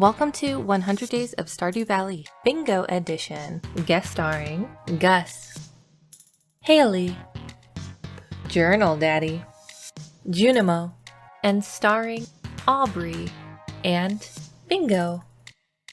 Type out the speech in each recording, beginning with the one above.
Welcome to 100 Days of Stardew Valley Bingo Edition, guest starring Gus, Haley, Journal Daddy, Junimo, and starring Aubrey and Bingo.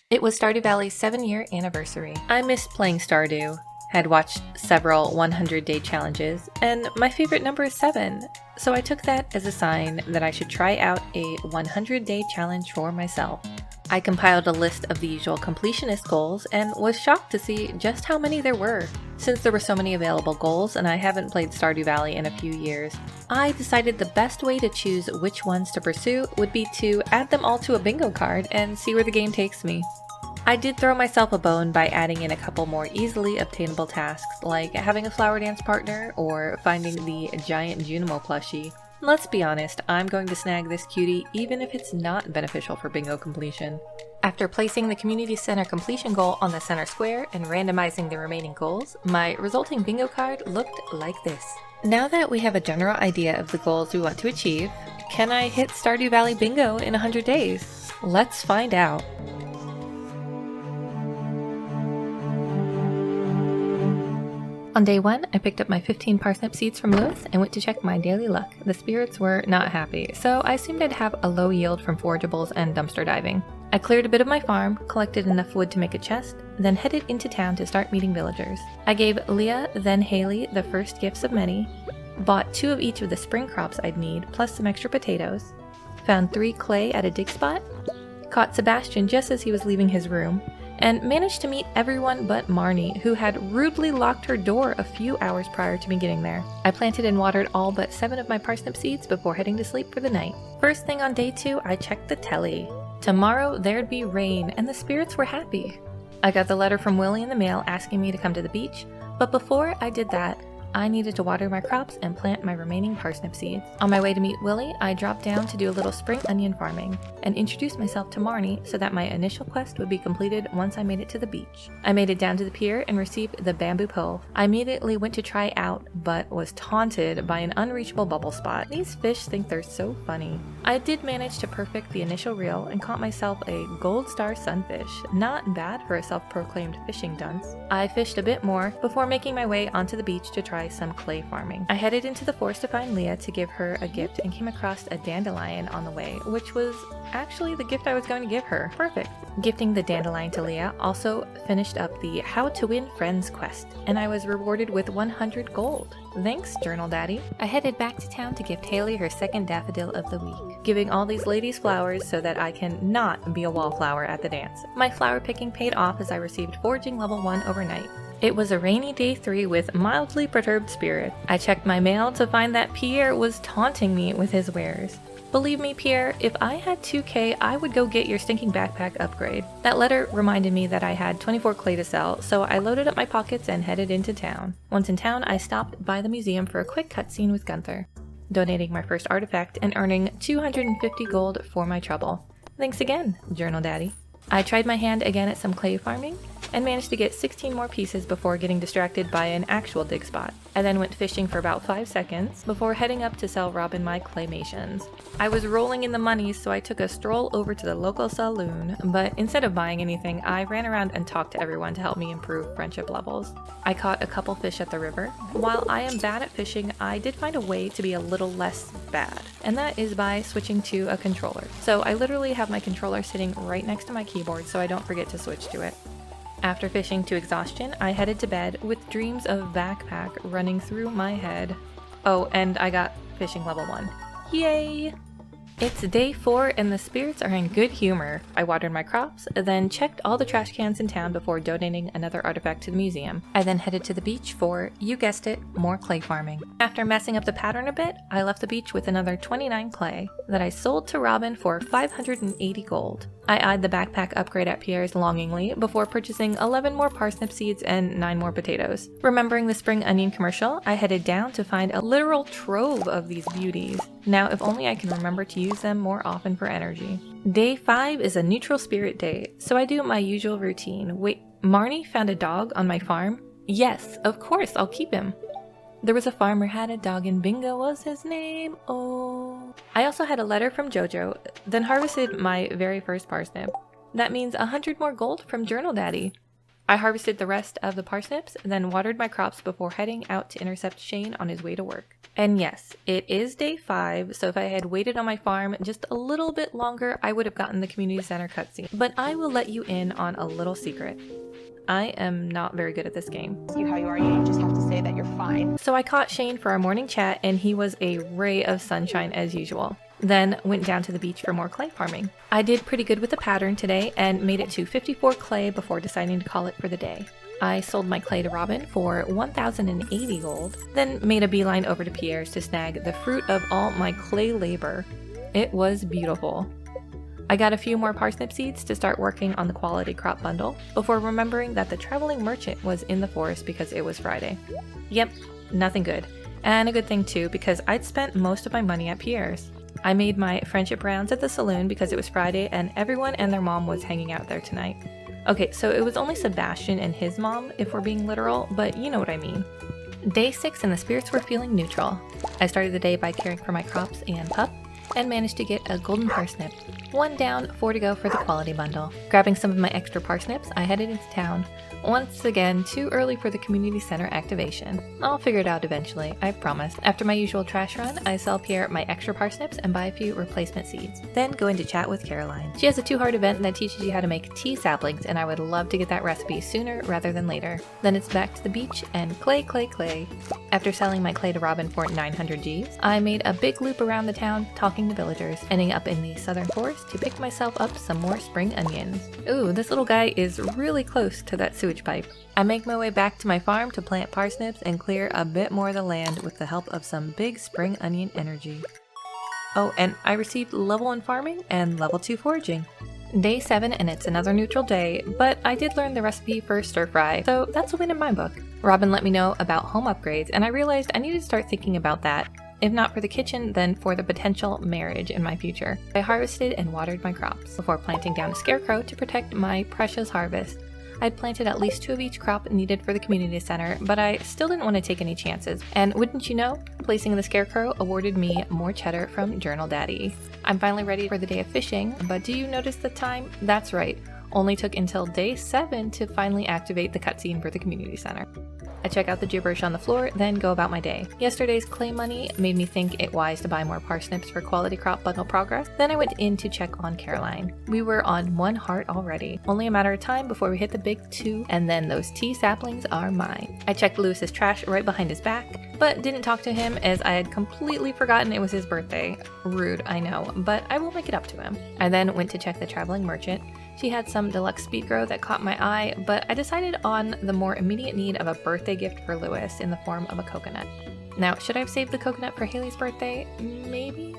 It was Stardew Valley's 7-year anniversary. I missed playing Stardew, had watched several 100-day challenges, and my favorite number is 7, so I took that as a sign that I should try out a 100-day challenge for myself. I compiled a list of the usual completionist goals and was shocked to see just how many there were. Since there were so many available goals and I haven't played Stardew Valley in a few years, I decided the best way to choose which ones to pursue would be to add them all to a bingo card and see where the game takes me. I did throw myself a bone by adding in a couple more easily obtainable tasks, like having a flower dance partner or finding the giant Junimo plushie. Let's be honest, I'm going to snag this cutie even if it's not beneficial for bingo completion. After placing the community center completion goal on the center square and randomizing the remaining goals, my resulting bingo card looked like this. Now that we have a general idea of the goals we want to achieve, can I hit Stardew Valley bingo in 100 days? Let's find out. On day 1, I picked up my 15 parsnip seeds from Lewis and went to check my daily luck. The spirits were not happy, so I assumed I'd have a low yield from forageables and dumpster diving. I cleared a bit of my farm, collected enough wood to make a chest, then headed into town to start meeting villagers. I gave Leah, then Haley, the first gifts of many, bought 2 of each of the spring crops I'd need, plus some extra potatoes, found 3 clay at a dig spot, caught Sebastian just as he was leaving his room, and managed to meet everyone but Marnie, who had rudely locked her door a few hours prior to me getting there. I planted and watered all but 7 of my parsnip seeds before heading to sleep for the night. First thing on day 2, I checked the telly. Tomorrow there'd be rain, and the spirits were happy. I got the letter from Willie in the mail asking me to come to the beach, but before I did that, I needed to water my crops and plant my remaining parsnip seeds. On my way to meet Willie, I dropped down to do a little spring onion farming and introduced myself to Marnie so that my initial quest would be completed once I made it to the beach. I made it down to the pier and received the bamboo pole. I immediately went to try out, but was taunted by an unreachable bubble spot. These fish think they're so funny. I did manage to perfect the initial reel and caught myself a gold star sunfish. Not bad for a self-proclaimed fishing dunce. I fished a bit more before making my way onto the beach to try some clay farming. I headed into the forest to find Leah to give her a gift and came across a dandelion on the way, which was actually the gift I was going to give her. Perfect. Gifting the dandelion to Leah also finished up the How to Win Friends quest, and I was rewarded with 100 gold. Thanks, Journal Daddy. I headed back to town to gift Haley her second daffodil of the week, giving all these ladies flowers so that I can not be a wallflower at the dance. My flower picking paid off as I received foraging level 1 overnight. It was a rainy day 3 with mildly perturbed spirit. I checked my mail to find that Pierre was taunting me with his wares. Believe me, Pierre, if I had 2k, I would go get your stinking backpack upgrade. That letter reminded me that I had 24 clay to sell, so I loaded up my pockets and headed into town. Once in town, I stopped by the museum for a quick cutscene with Gunther, donating my first artifact and earning 250 gold for my trouble. Thanks again, Journal Daddy. I tried my hand again at some clay farming and managed to get 16 more pieces before getting distracted by an actual dig spot. I then went fishing for about 5 seconds before heading up to sell Robin my claymations. I was rolling in the money, so I took a stroll over to the local saloon, but instead of buying anything, I ran around and talked to everyone to help me improve friendship levels. I caught a couple fish at the river. While I am bad at fishing, I did find a way to be a little less bad, and that is by switching to a controller. So I literally have my controller sitting right next to my keyboard so I don't forget to switch to it. After fishing to exhaustion, I headed to bed with dreams of backpack running through my head. Oh, and I got fishing level 1. Yay! It's day 4 and the spirits are in good humor. I watered my crops, then checked all the trash cans in town before donating another artifact to the museum. I then headed to the beach for, you guessed it, more clay farming. After messing up the pattern a bit, I left the beach with another 29 clay that I sold to Robin for 580 gold. I eyed the backpack upgrade at Pierre's longingly before purchasing 11 more parsnip seeds and 9 more potatoes. Remembering the spring onion commercial, I headed down to find a literal trove of these beauties. Now, if only I can remember to use them more often for energy. Day 5 is a neutral spirit day, so I do my usual routine. Wait, Marnie found a dog on my farm? Yes, of course, I'll keep him. There was a farmer had a dog and Bingo was his name, oh. I also had a letter from Jojo, then harvested my very first parsnip. That means 100 more gold from Journal Daddy. I harvested the rest of the parsnips, then watered my crops before heading out to intercept Shane on his way to work. And yes, it is day 5, so if I had waited on my farm just a little bit longer, I would have gotten the community center cutscene. But I will let you in on a little secret. I am not very good at this game. You how you are, you just have to say that you're fine. So I caught Shane for our morning chat, and he was a ray of sunshine as usual. Then went down to the beach for more clay farming. I did pretty good with the pattern today and made it to 54 clay before deciding to call it for the day. I sold my clay to Robin for 1,080 gold, then made a beeline over to Pierre's to snag the fruit of all my clay labor. It was beautiful. I got a few more parsnip seeds to start working on the quality crop bundle before remembering that the traveling merchant was in the forest because it was Friday. Yep, nothing good. And a good thing too, because I'd spent most of my money at Pierre's. I made my friendship rounds at the saloon because it was Friday and everyone and their mom was hanging out there tonight. Okay, so it was only Sebastian and his mom, if we're being literal, but you know what I mean. Day 6 and the spirits were feeling neutral. I started the day by caring for my crops and pup, and managed to get a golden parsnip. 1 down, 4 to go for the quality bundle. Grabbing some of my extra parsnips, I headed into town. Once again, too early for the community center activation. I'll figure it out eventually, I promise. After my usual trash run, I sell Pierre my extra parsnips and buy a few replacement seeds. Then go in to chat with Caroline. She has a 2-heart event that teaches you how to make tea saplings, and I would love to get that recipe sooner rather than later. Then it's back to the beach and clay, clay, clay. After selling my clay to Robin for 900 Gs, I made a big loop around the town talking to villagers, ending up in the southern forest to pick myself up some more spring onions. Ooh, this little guy is really close to that sewage pipe. I make my way back to my farm to plant parsnips and clear a bit more of the land with the help of some big spring onion energy. Oh, and I received level 1 farming and level 2 foraging. Day 7 and it's another neutral day, but I did learn the recipe for stir fry, so that's a win in my book. Robin let me know about home upgrades and I realized I needed to start thinking about that. If not for the kitchen, then for the potential marriage in my future. I harvested and watered my crops before planting down a scarecrow to protect my precious harvest. I'd planted at least 2 of each crop needed for the community center, but I still didn't want to take any chances. And wouldn't you know, placing the scarecrow awarded me more cheddar from Journal Daddy. I'm finally ready for the day of fishing, but do you notice the time? That's right, only took until day 7 to finally activate the cutscene for the community center. I check out the gibberish on the floor, then go about my day. Yesterday's clay money made me think it wise to buy more parsnips for quality crop bundle progress. Then I went in to check on Caroline. We were on 1 heart already. Only a matter of time before we hit the big 2, and then those tea saplings are mine. I checked Lewis's trash right behind his back, but didn't talk to him as I had completely forgotten it was his birthday. Rude, I know, but I will make it up to him. I then went to check the traveling merchant. She had some deluxe speed grow that caught my eye, but I decided on the more immediate need of a birthday gift for Lewis in the form of a coconut. Now, should I have saved the coconut for Haley's birthday? Maybe?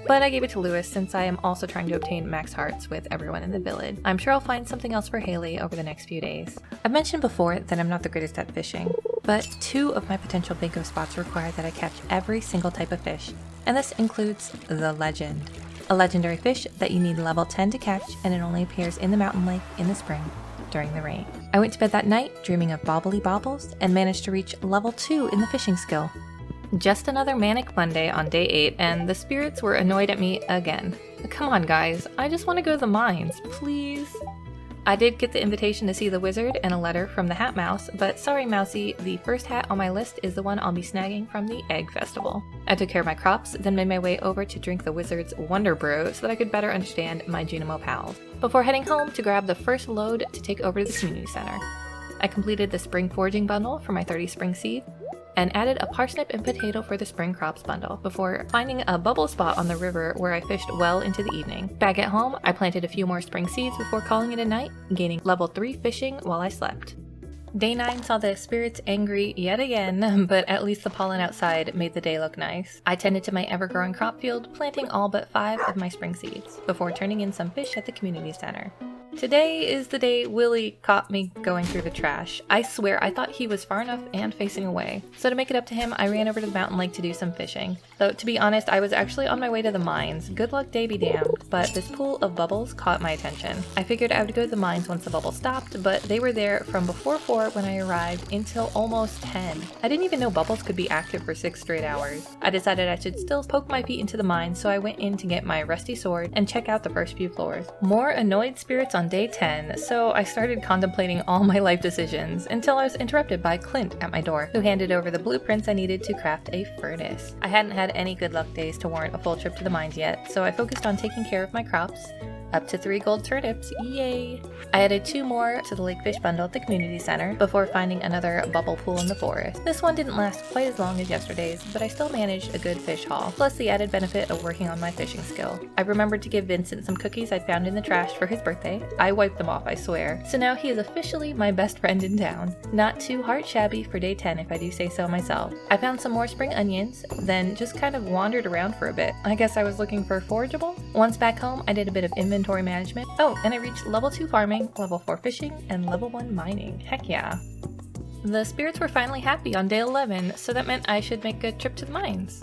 But I gave it to Lewis since I am also trying to obtain max hearts with everyone in the village. I'm sure I'll find something else for Haley over the next few days. I've mentioned before that I'm not the greatest at fishing, but 2 of my potential bingo spots require that I catch every single type of fish, and this includes the legend. A legendary fish that you need level 10 to catch, and it only appears in the mountain lake in the spring during the rain. I went to bed that night dreaming of bobbly bobbles and managed to reach level 2 in the fishing skill. Just another manic Monday on day 8 and the spirits were annoyed at me again. Come on guys, I just want to go to the mines, please. I did get the invitation to see the wizard and a letter from the Hat Mouse, but sorry Mousy, the first hat on my list is the one I'll be snagging from the Egg Festival. I took care of my crops, then made my way over to drink the wizard's Wonder Brew so that I could better understand my Junimo pals, before heading home to grab the first load to take over to the community center. I completed the spring foraging bundle for my 30 spring seeds, and added a parsnip and potato for the spring crops bundle before finding a bubble spot on the river where I fished well into the evening. Back at home, I planted a few more spring seeds before calling it a night, gaining level 3 fishing while I slept. Day 9 saw the spirits angry yet again, but at least the pollen outside made the day look nice. I tended to my ever-growing crop field, planting all but 5 of my spring seeds, before turning in some fish at the community center. Today is the day Willie caught me going through the trash. I swear I thought he was far enough and facing away. So to make it up to him, I ran over to the mountain lake to do some fishing. Though to be honest, I was actually on my way to the mines. Good luck day be damned. But this pool of bubbles caught my attention. I figured I would go to the mines once the bubble stopped, but they were there from before 4 when I arrived until almost 10. I didn't even know bubbles could be active for 6 straight hours. I decided I should still poke my feet into the mines, so I went in to get my rusty sword and check out the first few floors. More annoyed spirits on on day 10, so I started contemplating all my life decisions until I was interrupted by Clint at my door, who handed over the blueprints I needed to craft a furnace. I hadn't had any good luck days to warrant a full trip to the mines yet, so I focused on taking care of my crops. Up to 3 gold turnips, yay! I added 2 more to the lake fish bundle at the community center before finding another bubble pool in the forest. This one didn't last quite as long as yesterday's, but I still managed a good fish haul, plus the added benefit of working on my fishing skill. I remembered to give Vincent some cookies I'd found in the trash for his birthday. I wiped them off, I swear. So now he is officially my best friend in town. Not too heart shabby for day 10 if I do say so myself. I found some more spring onions, then just kind of wandered around for a bit. I guess I was looking for forageable? Once back home, I did a bit of inventory management. Oh, and I reached level 2 farming, level 4 fishing, and level 1 mining. Heck yeah. The spirits were finally happy on day 11, so that meant I should make a trip to the mines.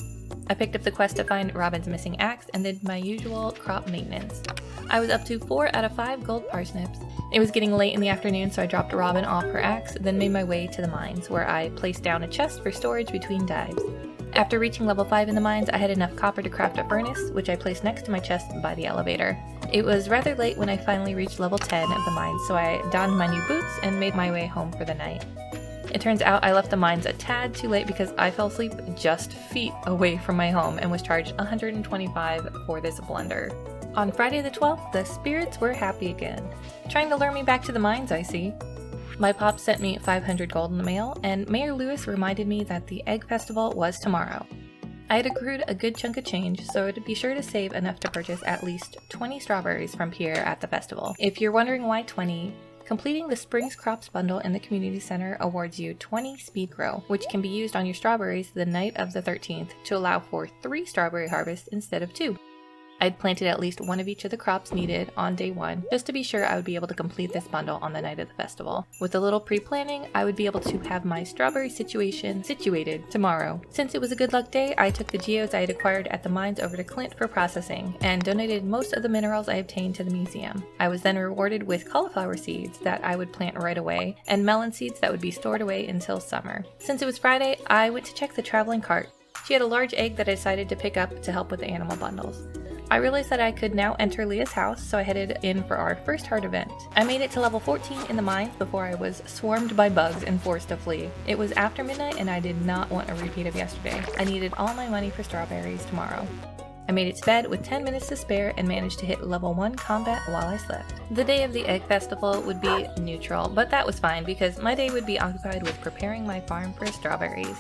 I picked up the quest to find Robin's missing axe and did my usual crop maintenance. I was up to 4 out of 5 gold parsnips. It was getting late in the afternoon, so I dropped Robin off her axe, then made my way to the mines, where I placed down a chest for storage between dives. After reaching level 5 in the mines, I had enough copper to craft a furnace, which I placed next to my chest by the elevator. It was rather late when I finally reached level 10 of the mines, so I donned my new boots and made my way home for the night. It turns out I left the mines a tad too late because I fell asleep just feet away from my home and was charged 125 for this blunder. On Friday the 12th, the spirits were happy again. Trying to lure me back to the mines, I see. My pop sent me 500 gold in the mail, and Mayor Lewis reminded me that the Egg Festival was tomorrow. I had accrued a good chunk of change, so to be sure to save enough to purchase at least 20 strawberries from Pierre at the festival. If you're wondering why 20, completing the Springs Crops bundle in the community center awards you 20 speed grow, which can be used on your strawberries the night of the 13th to allow for 3 strawberry harvests instead of 2. I'd planted at least one of each of the crops needed on day 1, just to be sure I would be able to complete this bundle on the night of the festival. With a little pre-planning, I would be able to have my strawberry situation situated tomorrow. Since it was a good luck day, I took the geodes I had acquired at the mines over to Clint for processing, and donated most of the minerals I obtained to the museum. I was then rewarded with cauliflower seeds that I would plant right away, and melon seeds that would be stored away until summer. Since it was Friday, I went to check the traveling cart. She had a large egg that I decided to pick up to help with the animal bundles. I realized that I could now enter Leah's house, so I headed in for our first heart event. I made it to level 14 in the mines before I was swarmed by bugs and forced to flee. It was after midnight and I did not want a repeat of yesterday. I needed all my money for strawberries tomorrow. I made it to bed with 10 minutes to spare and managed to hit level 1 combat while I slept. The day of the Egg Festival would be neutral, but that was fine because my day would be occupied with preparing my farm for strawberries.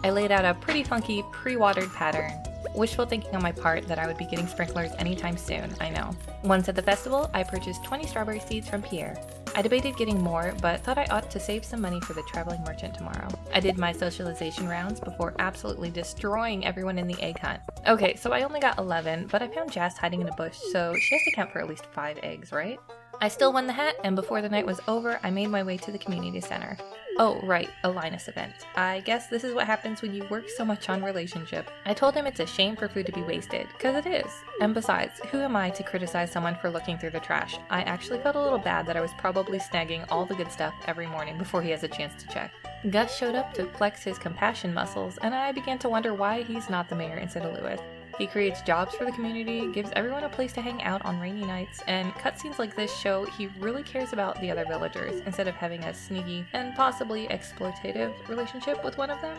I laid out a pretty funky pre-watered pattern. Wishful thinking on my part that I would be getting sprinklers anytime soon, I know. Once at the festival, I purchased 20 strawberry seeds from Pierre. I debated getting more, but thought I ought to save some money for the traveling merchant tomorrow. I did my socialization rounds before absolutely destroying everyone in the egg hunt. Okay, so I only got 11, but I found Jas hiding in a bush, so she has to count for at least 5 eggs, right? I still won the hat, and before the night was over, I made my way to the community center. Oh, right, a Linus event. I guess this is what happens when you work so much on relationship. I told him it's a shame for food to be wasted, cause it is. And besides, who am I to criticize someone for looking through the trash? I actually felt a little bad that I was probably snagging all the good stuff every morning before he has a chance to check. Gus showed up to flex his compassion muscles, and I began to wonder why he's not the mayor instead of Lewis. He creates jobs for the community, gives everyone a place to hang out on rainy nights, and cutscenes like this show he really cares about the other villagers, instead of having a sneaky and possibly exploitative relationship with one of them.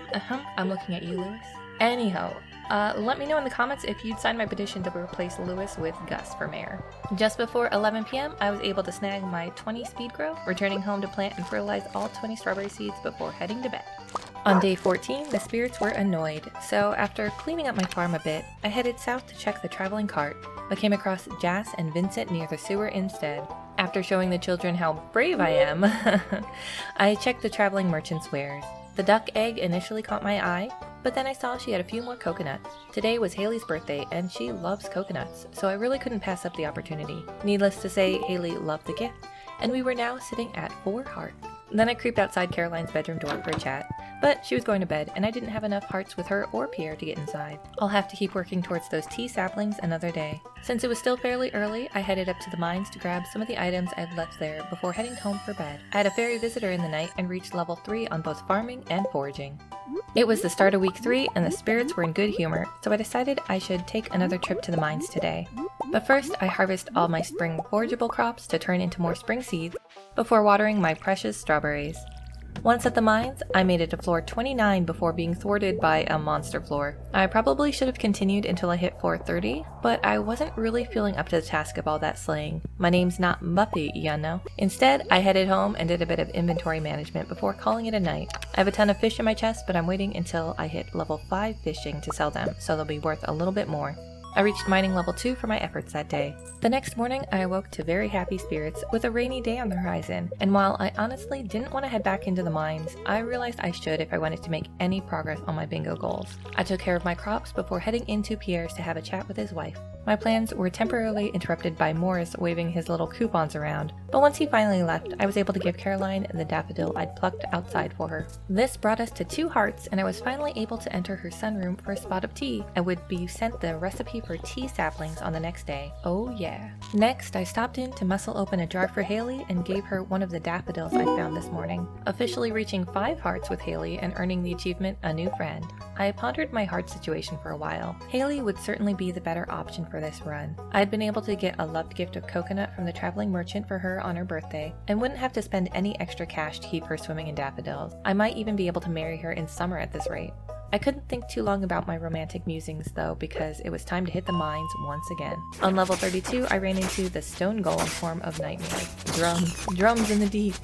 I'm looking at you, Lewis. Anyhow, let me know in the comments if you'd sign my petition to replace Lewis with Gus for mayor. Just before 11 p.m., I was able to snag my 20 speed grow, returning home to plant and fertilize all 20 strawberry seeds before heading to bed. On day 14, the spirits were annoyed, so after cleaning up my farm a bit, I headed south to check the traveling cart, but came across Jas and Vincent near the sewer instead. After showing the children how brave I am, I checked the traveling merchant's wares. The duck egg initially caught my eye, but then I saw she had a few more coconuts. Today was Haley's birthday, and she loves coconuts, so I really couldn't pass up the opportunity. Needless to say, Haley loved the gift, and we were now sitting at 4 hearts. Then I creeped outside Caroline's bedroom door for a chat, but she was going to bed and I didn't have enough hearts with her or Pierre to get inside. I'll have to keep working towards those tea saplings another day. Since it was still fairly early, I headed up to the mines to grab some of the items I'd left there before heading home for bed. I had a fairy visitor in the night and reached level 3 on both farming and foraging. It was the start of week 3 and the spirits were in good humor, so I decided I should take another trip to the mines today. But first, I harvest all my spring forageable crops to turn into more spring seeds before watering my precious strawberries. Once at the mines, I made it to floor 29 before being thwarted by a monster floor. I probably should have continued until I hit floor 30, but I wasn't really feeling up to the task of all that slaying. My name's not Muffy, you know. Instead, I headed home and did a bit of inventory management before calling it a night. I have a ton of fish in my chest, but I'm waiting until I hit level 5 fishing to sell them, so they'll be worth a little bit more. I reached mining level 2 for my efforts that day. The next morning, I awoke to very happy spirits with a rainy day on the horizon, and while I honestly didn't want to head back into the mines, I realized I should if I wanted to make any progress on my bingo goals. I took care of my crops before heading into Pierre's to have a chat with his wife. My plans were temporarily interrupted by Morris waving his little coupons around, but once he finally left, I was able to give Caroline the daffodil I'd plucked outside for her. This brought us to 2 hearts, and I was finally able to enter her sunroom for a spot of tea. I would be sent the recipe for tea saplings on the next day. Oh yeah. Next, I stopped in to muscle open a jar for Haley and gave her one of the daffodils I found this morning, officially reaching 5 hearts with Haley and earning the achievement A New Friend. I pondered my heart situation for a while. Haley would certainly be the better option for this run. I had been able to get a loved gift of coconut from the traveling merchant for her on her birthday, and wouldn't have to spend any extra cash to keep her swimming in daffodils. I might even be able to marry her in summer at this rate. I couldn't think too long about my romantic musings though, because it was time to hit the mines once again. On level 32, I ran into the stone golem form of nightmares. Drums in the deep.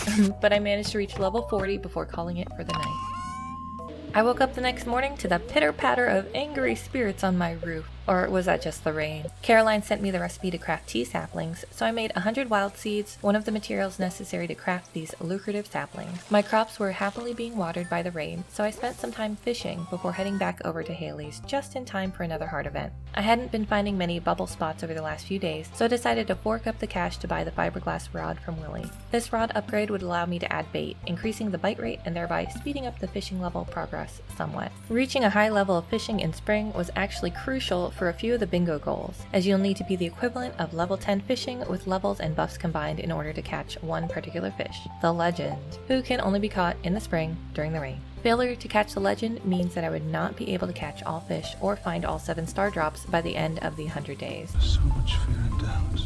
But I managed to reach level 40 before calling it for the night. I woke up the next morning to the pitter-patter of angry spirits on my roof. Or was that just the rain? Caroline sent me the recipe to craft tea saplings, so I made 100 wild seeds, one of the materials necessary to craft these lucrative saplings. My crops were happily being watered by the rain, so I spent some time fishing before heading back over to Haley's just in time for another heart event. I hadn't been finding many bubble spots over the last few days, so I decided to fork up the cash to buy the fiberglass rod from Willie. This rod upgrade would allow me to add bait, increasing the bite rate and thereby speeding up the fishing level progress somewhat. Reaching a high level of fishing in spring was actually crucial for a few of the bingo goals, as you'll need to be the equivalent of level 10 fishing with levels and buffs combined in order to catch one particular fish, the legend, who can only be caught in the spring during the rain. Failure to catch the legend means that I would not be able to catch all fish or find all 7 star drops by the end of the 100 days. So much fear and doubt.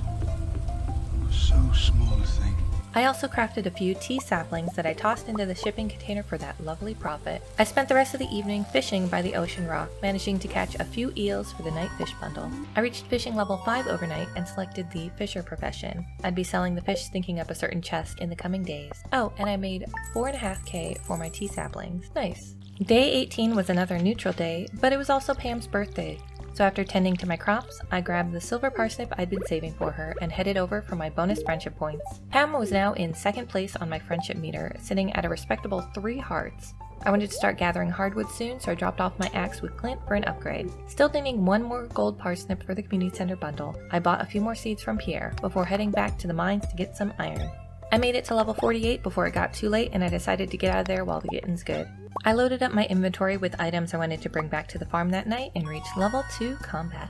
So small a thing. I also crafted a few tea saplings that I tossed into the shipping container for that lovely profit. I spent the rest of the evening fishing by the ocean rock, managing to catch a few eels for the night fish bundle. I reached fishing level 5 overnight and selected the fisher profession. I'd be selling the fish thinking up a certain chest in the coming days. Oh, and I made 4.5k for my tea saplings. Nice. Day 18 was another neutral day, but it was also Pam's birthday. So after tending to my crops, I grabbed the silver parsnip I'd been saving for her and headed over for my bonus friendship points. Pam was now in 2nd place on my friendship meter, sitting at a respectable 3 hearts. I wanted to start gathering hardwood soon, so I dropped off my axe with Clint for an upgrade. Still needing 1 more gold parsnip for the community center bundle, I bought a few more seeds from Pierre before heading back to the mines to get some iron. I made it to level 48 before it got too late, and I decided to get out of there while the getting's good. I loaded up my inventory with items I wanted to bring back to the farm that night and reached level 2 combat.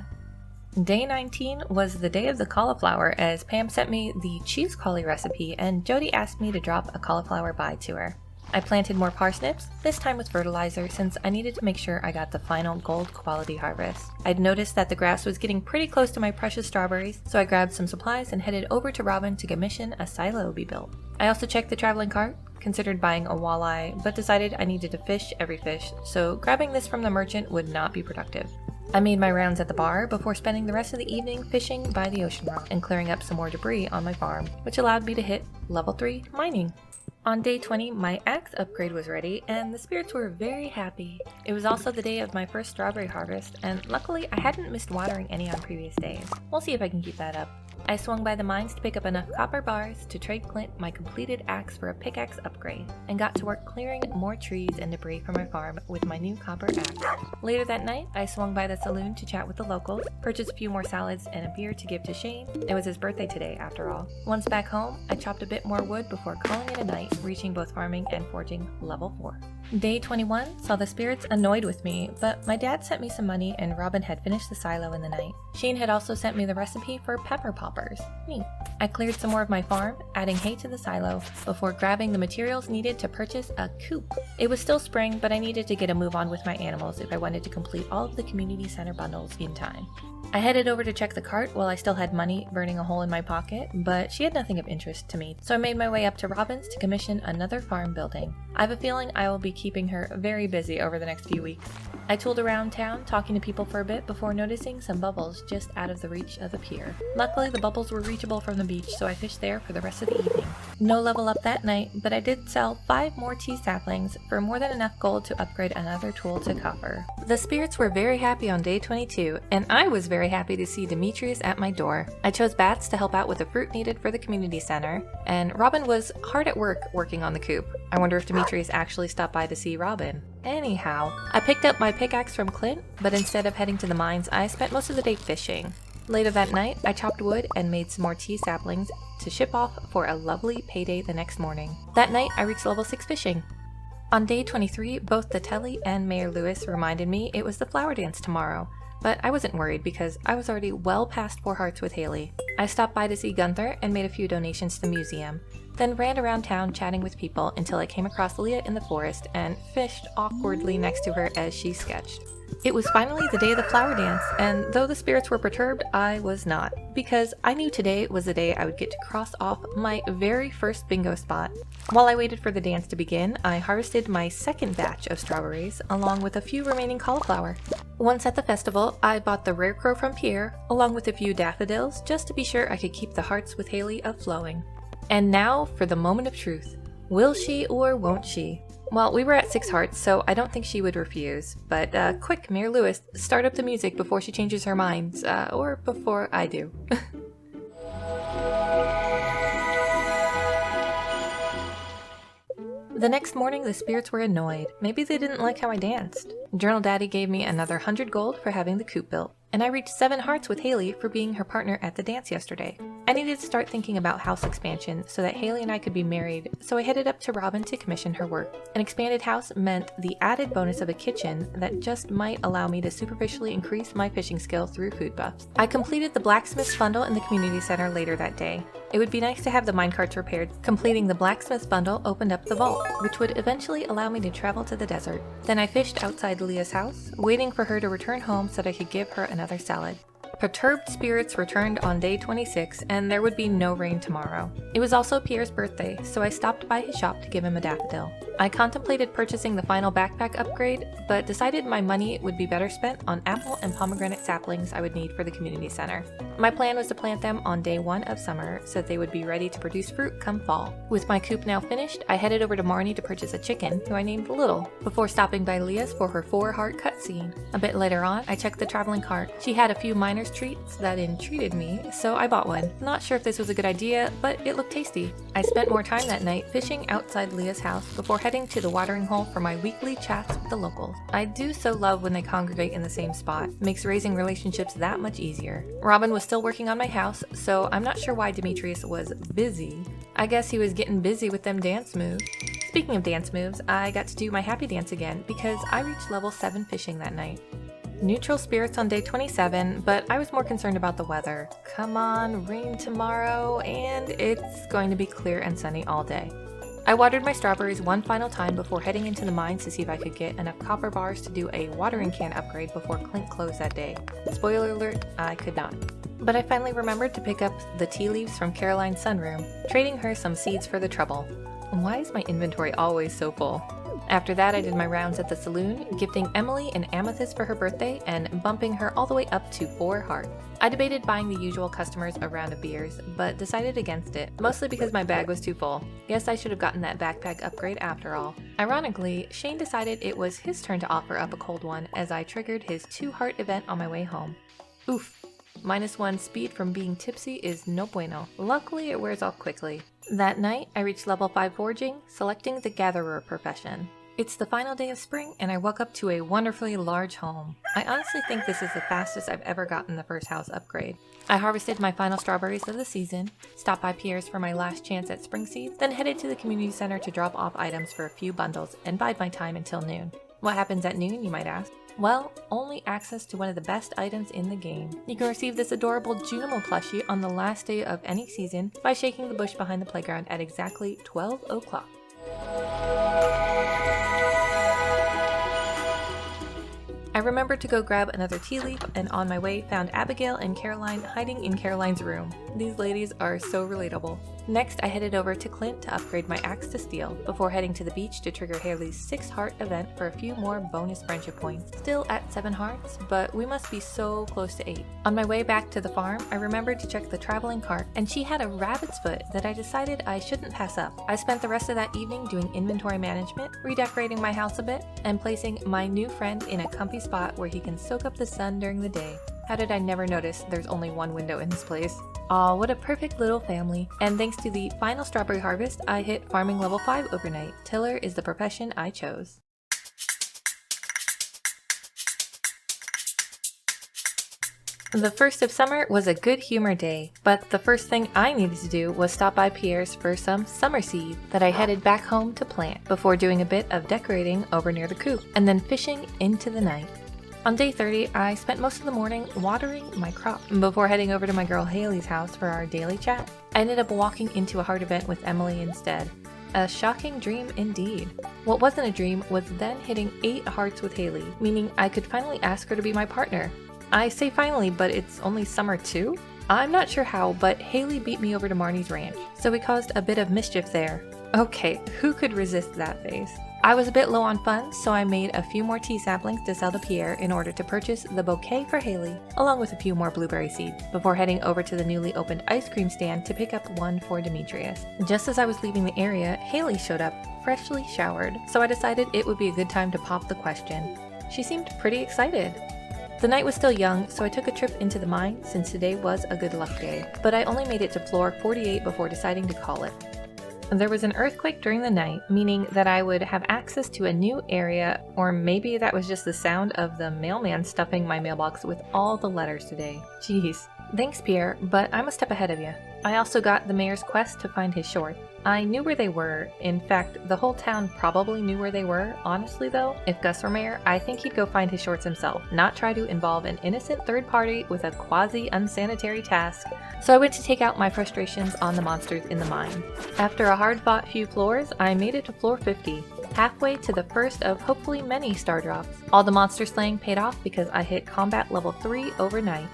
Day 19 was the day of the cauliflower, as Pam sent me the cheese collie recipe and Jody asked me to drop a cauliflower bye to her. I planted more parsnips, this time with fertilizer, since I needed to make sure I got the final gold quality harvest. I'd noticed that the grass was getting pretty close to my precious strawberries, so I grabbed some supplies and headed over to Robin to commission a silo be built. I also checked the traveling cart, considered buying a walleye, but decided I needed to fish every fish, so grabbing this from the merchant would not be productive. I made my rounds at the bar before spending the rest of the evening fishing by the ocean rock and clearing up some more debris on my farm, which allowed me to hit level 3 mining. On day 20, my axe upgrade was ready, and the spirits were very happy. It was also the day of my first strawberry harvest, and luckily I hadn't missed watering any on previous days. We'll see if I can keep that up. I swung by the mines to pick up enough copper bars to trade Clint my completed axe for a pickaxe upgrade, and got to work clearing more trees and debris from my farm with my new copper axe. Later that night, I swung by the saloon to chat with the locals, purchased a few more salads and a beer to give to Shane. It was his birthday today, after all. Once back home, I chopped a bit more wood before calling it a night, reaching both farming and forging level 4. Day 21 saw the spirits annoyed with me, but my dad sent me some money and Robin had finished the silo in the night. Shane had also sent me the recipe for pepper poppers. Neat. I cleared some more of my farm, adding hay to the silo, before grabbing the materials needed to purchase a coop. It was still spring, but I needed to get a move on with my animals if I wanted to complete all of the community center bundles in time. I headed over to check the cart while I still had money burning a hole in my pocket, but she had nothing of interest to me, so I made my way up to Robin's to commission another farm building. I have a feeling I will be keeping her very busy over the next few weeks. I tooled around town, talking to people for a bit before noticing some bubbles just out of the reach of the pier. Luckily, the bubbles were reachable from the beach, so I fished there for the rest of the evening. No level up that night, but I did sell 5 more tea saplings for more than enough gold to upgrade another tool to copper. The spirits were very happy on day 22, and I was very happy to see Demetrius at my door. I chose bats to help out with the fruit needed for the community center, and Robin was hard at work working on the coop. I wonder if Demetrius actually stopped by to see Robin. Anyhow, I picked up my pickaxe from Clint, but instead of heading to the mines, I spent most of the day fishing. Later that night, I chopped wood and made some more tea saplings to ship off for a lovely payday the next morning. That night, I reached level 6 fishing. On day 23, both the Telly and Mayor Lewis reminded me it was the flower dance tomorrow, but I wasn't worried because I was already well past 4 hearts with Haley. I stopped by to see Gunther and made a few donations to the museum, then ran around town chatting with people until I came across Leah in the forest and fished awkwardly next to her as she sketched. It was finally the day of the flower dance, and though the spirits were perturbed, I was not, because I knew today was the day I would get to cross off my very first bingo spot. While I waited for the dance to begin, I harvested my second batch of strawberries, along with a few remaining cauliflower. Once at the festival, I bought the rare crow from Pierre, along with a few daffodils, just to be sure I could keep the hearts with Haley a-flowing. And now for the moment of truth. Will she or won't she? Well, we were at 6 hearts, so I don't think she would refuse. But quick, Mayor Lewis, start up the music before she changes her mind, or before I do. The next morning, the spirits were annoyed. Maybe they didn't like how I danced. Journal Daddy gave me another 100 gold for having the coop built, and I reached 7 hearts with Haley for being her partner at the dance yesterday. I needed to start thinking about house expansion so that Haley and I could be married, so I headed up to Robin to commission her work. An expanded house meant the added bonus of a kitchen that just might allow me to superficially increase my fishing skill through food buffs. I completed the blacksmith's bundle in the community center later that day. It would be nice to have the minecarts repaired. Completing the blacksmith's bundle opened up the vault, which would eventually allow me to travel to the desert. Then I fished outside Leah's house, waiting for her to return home so that I could give her another salad. Perturbed spirits returned on day 26, and there would be no rain tomorrow. It was also Pierre's birthday, so I stopped by his shop to give him a daffodil. I contemplated purchasing the final backpack upgrade, but decided my money would be better spent on apple and pomegranate saplings I would need for the community center. My plan was to plant them on day 1 of summer so that they would be ready to produce fruit come fall. With my coop now finished, I headed over to Marnie to purchase a chicken, who I named Little, before stopping by Leah's for her 4-heart cutscene. A bit later on, I checked the traveling cart. She had a few miner's treats that entreated me, so I bought one. Not sure if this was a good idea, but it looked tasty. I spent more time that night fishing outside Leah's house before heading to the watering hole for my weekly chats with the locals. I do so love when they congregate in the same spot. It makes raising relationships that much easier. Robin was still working on my house, so I'm not sure why Demetrius was busy. I guess he was getting busy with them dance moves. Speaking of dance moves, I got to do my happy dance again because I reached level 7 fishing that night. Neutral spirits on day 27, but I was more concerned about the weather. Come on, rain tomorrow, and it's going to be clear and sunny all day. I watered my strawberries one final time before heading into the mines to see if I could get enough copper bars to do a watering can upgrade before Clint closed that day. Spoiler alert, I could not. But I finally remembered to pick up the tea leaves from Caroline's sunroom, trading her some seeds for the trouble. Why is my inventory always so full? After that, I did my rounds at the saloon, gifting Emily an amethyst for her birthday and bumping her all the way up to 4 hearts. I debated buying the usual customers a round of beers, but decided against it, mostly because my bag was too full. Guess I should have gotten that backpack upgrade after all. Ironically, Shane decided it was his turn to offer up a cold one as I triggered his 2-heart event on my way home. Oof. -1 speed from being tipsy is no bueno. Luckily, it wears off quickly. That night, I reached level 5 foraging, selecting the gatherer profession. It's the final day of spring, and I woke up to a wonderfully large home. I honestly think this is the fastest I've ever gotten the first house upgrade. I harvested my final strawberries of the season, stopped by Pierre's for my last chance at spring seeds, then headed to the community center to drop off items for a few bundles and bide my time until noon. What happens at noon, you might ask? Well, only access to one of the best items in the game. You can receive this adorable Junimo plushie on the last day of any season by shaking the bush behind the playground at exactly 12 o'clock. I remembered to go grab another tea leaf, and on my way found Abigail and Caroline hiding in Caroline's room. These ladies are so relatable. Next, I headed over to Clint to upgrade my axe to steel, before heading to the beach to trigger Haley's 6-heart event for a few more bonus friendship points. Still at 7 hearts, but we must be so close to 8. On my way back to the farm, I remembered to check the traveling cart, and she had a rabbit's foot that I decided I shouldn't pass up. I spent the rest of that evening doing inventory management, redecorating my house a bit, and placing my new friend in a comfy spot where he can soak up the sun during the day. How did I never notice there's only one window in this place? Aw, what a perfect little family. And thanks to the final strawberry harvest, I hit farming level 5 overnight. Tiller is the profession I chose. The first of summer was a good humor day, but the first thing I needed to do was stop by Pierre's for some summer seed that I headed back home to plant, before doing a bit of decorating over near the coop, and then fishing into the night. On day 30, I spent most of the morning watering my crop before heading over to my girl Haley's house for our daily chat. I ended up walking into a heart event with Emily instead. A shocking dream indeed. What wasn't a dream was then hitting 8 hearts with Haley, meaning I could finally ask her to be my partner. I say finally, but it's only summer too? I'm not sure how, but Haley beat me over to Marnie's ranch, so we caused a bit of mischief there. Okay, who could resist that face? I was a bit low on funds, so I made a few more tea saplings to sell to Pierre in order to purchase the bouquet for Haley, along with a few more blueberry seeds, before heading over to the newly opened ice cream stand to pick up one for Demetrius. Just as I was leaving the area, Haley showed up, freshly showered, so I decided it would be a good time to pop the question. She seemed pretty excited. The night was still young, so I took a trip into the mine since today was a good luck day, but I only made it to floor 48 before deciding to call it. There was an earthquake during the night, meaning that I would have access to a new area, or maybe that was just the sound of the mailman stuffing my mailbox with all the letters today. Jeez. Thanks, Pierre, but I'm a step ahead of you. I also got the mayor's quest to find his shorts. I knew where they were. In fact, the whole town probably knew where they were. Honestly though, if Gus were mayor, I think he'd go find his shorts himself, not try to involve an innocent third party with a quasi-unsanitary task. So I went to take out my frustrations on the monsters in the mine. After a hard-fought few floors, I made it to floor 50, halfway to the first of hopefully many star drops. All the monster slaying paid off because I hit combat level 3 overnight.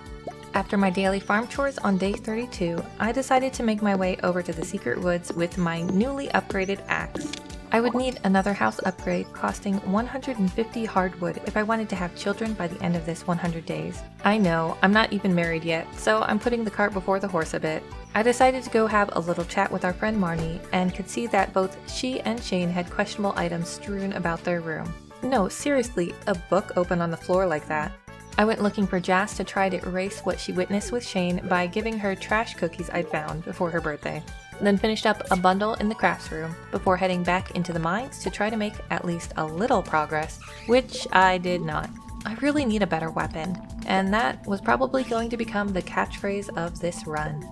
After my daily farm chores on day 32, I decided to make my way over to the secret woods with my newly upgraded axe. I would need another house upgrade costing 150 hardwood if I wanted to have children by the end of this 100 days. I know, I'm not even married yet, so I'm putting the cart before the horse a bit. I decided to go have a little chat with our friend Marnie and could see that both she and Shane had questionable items strewn about their room. No, seriously, a book open on the floor like that. I went looking for Jas to try to erase what she witnessed with Shane by giving her trash cookies I'd found before her birthday. Then finished up a bundle in the crafts room before heading back into the mines to try to make at least a little progress, which I did not. I really need a better weapon, and that was probably going to become the catchphrase of this run.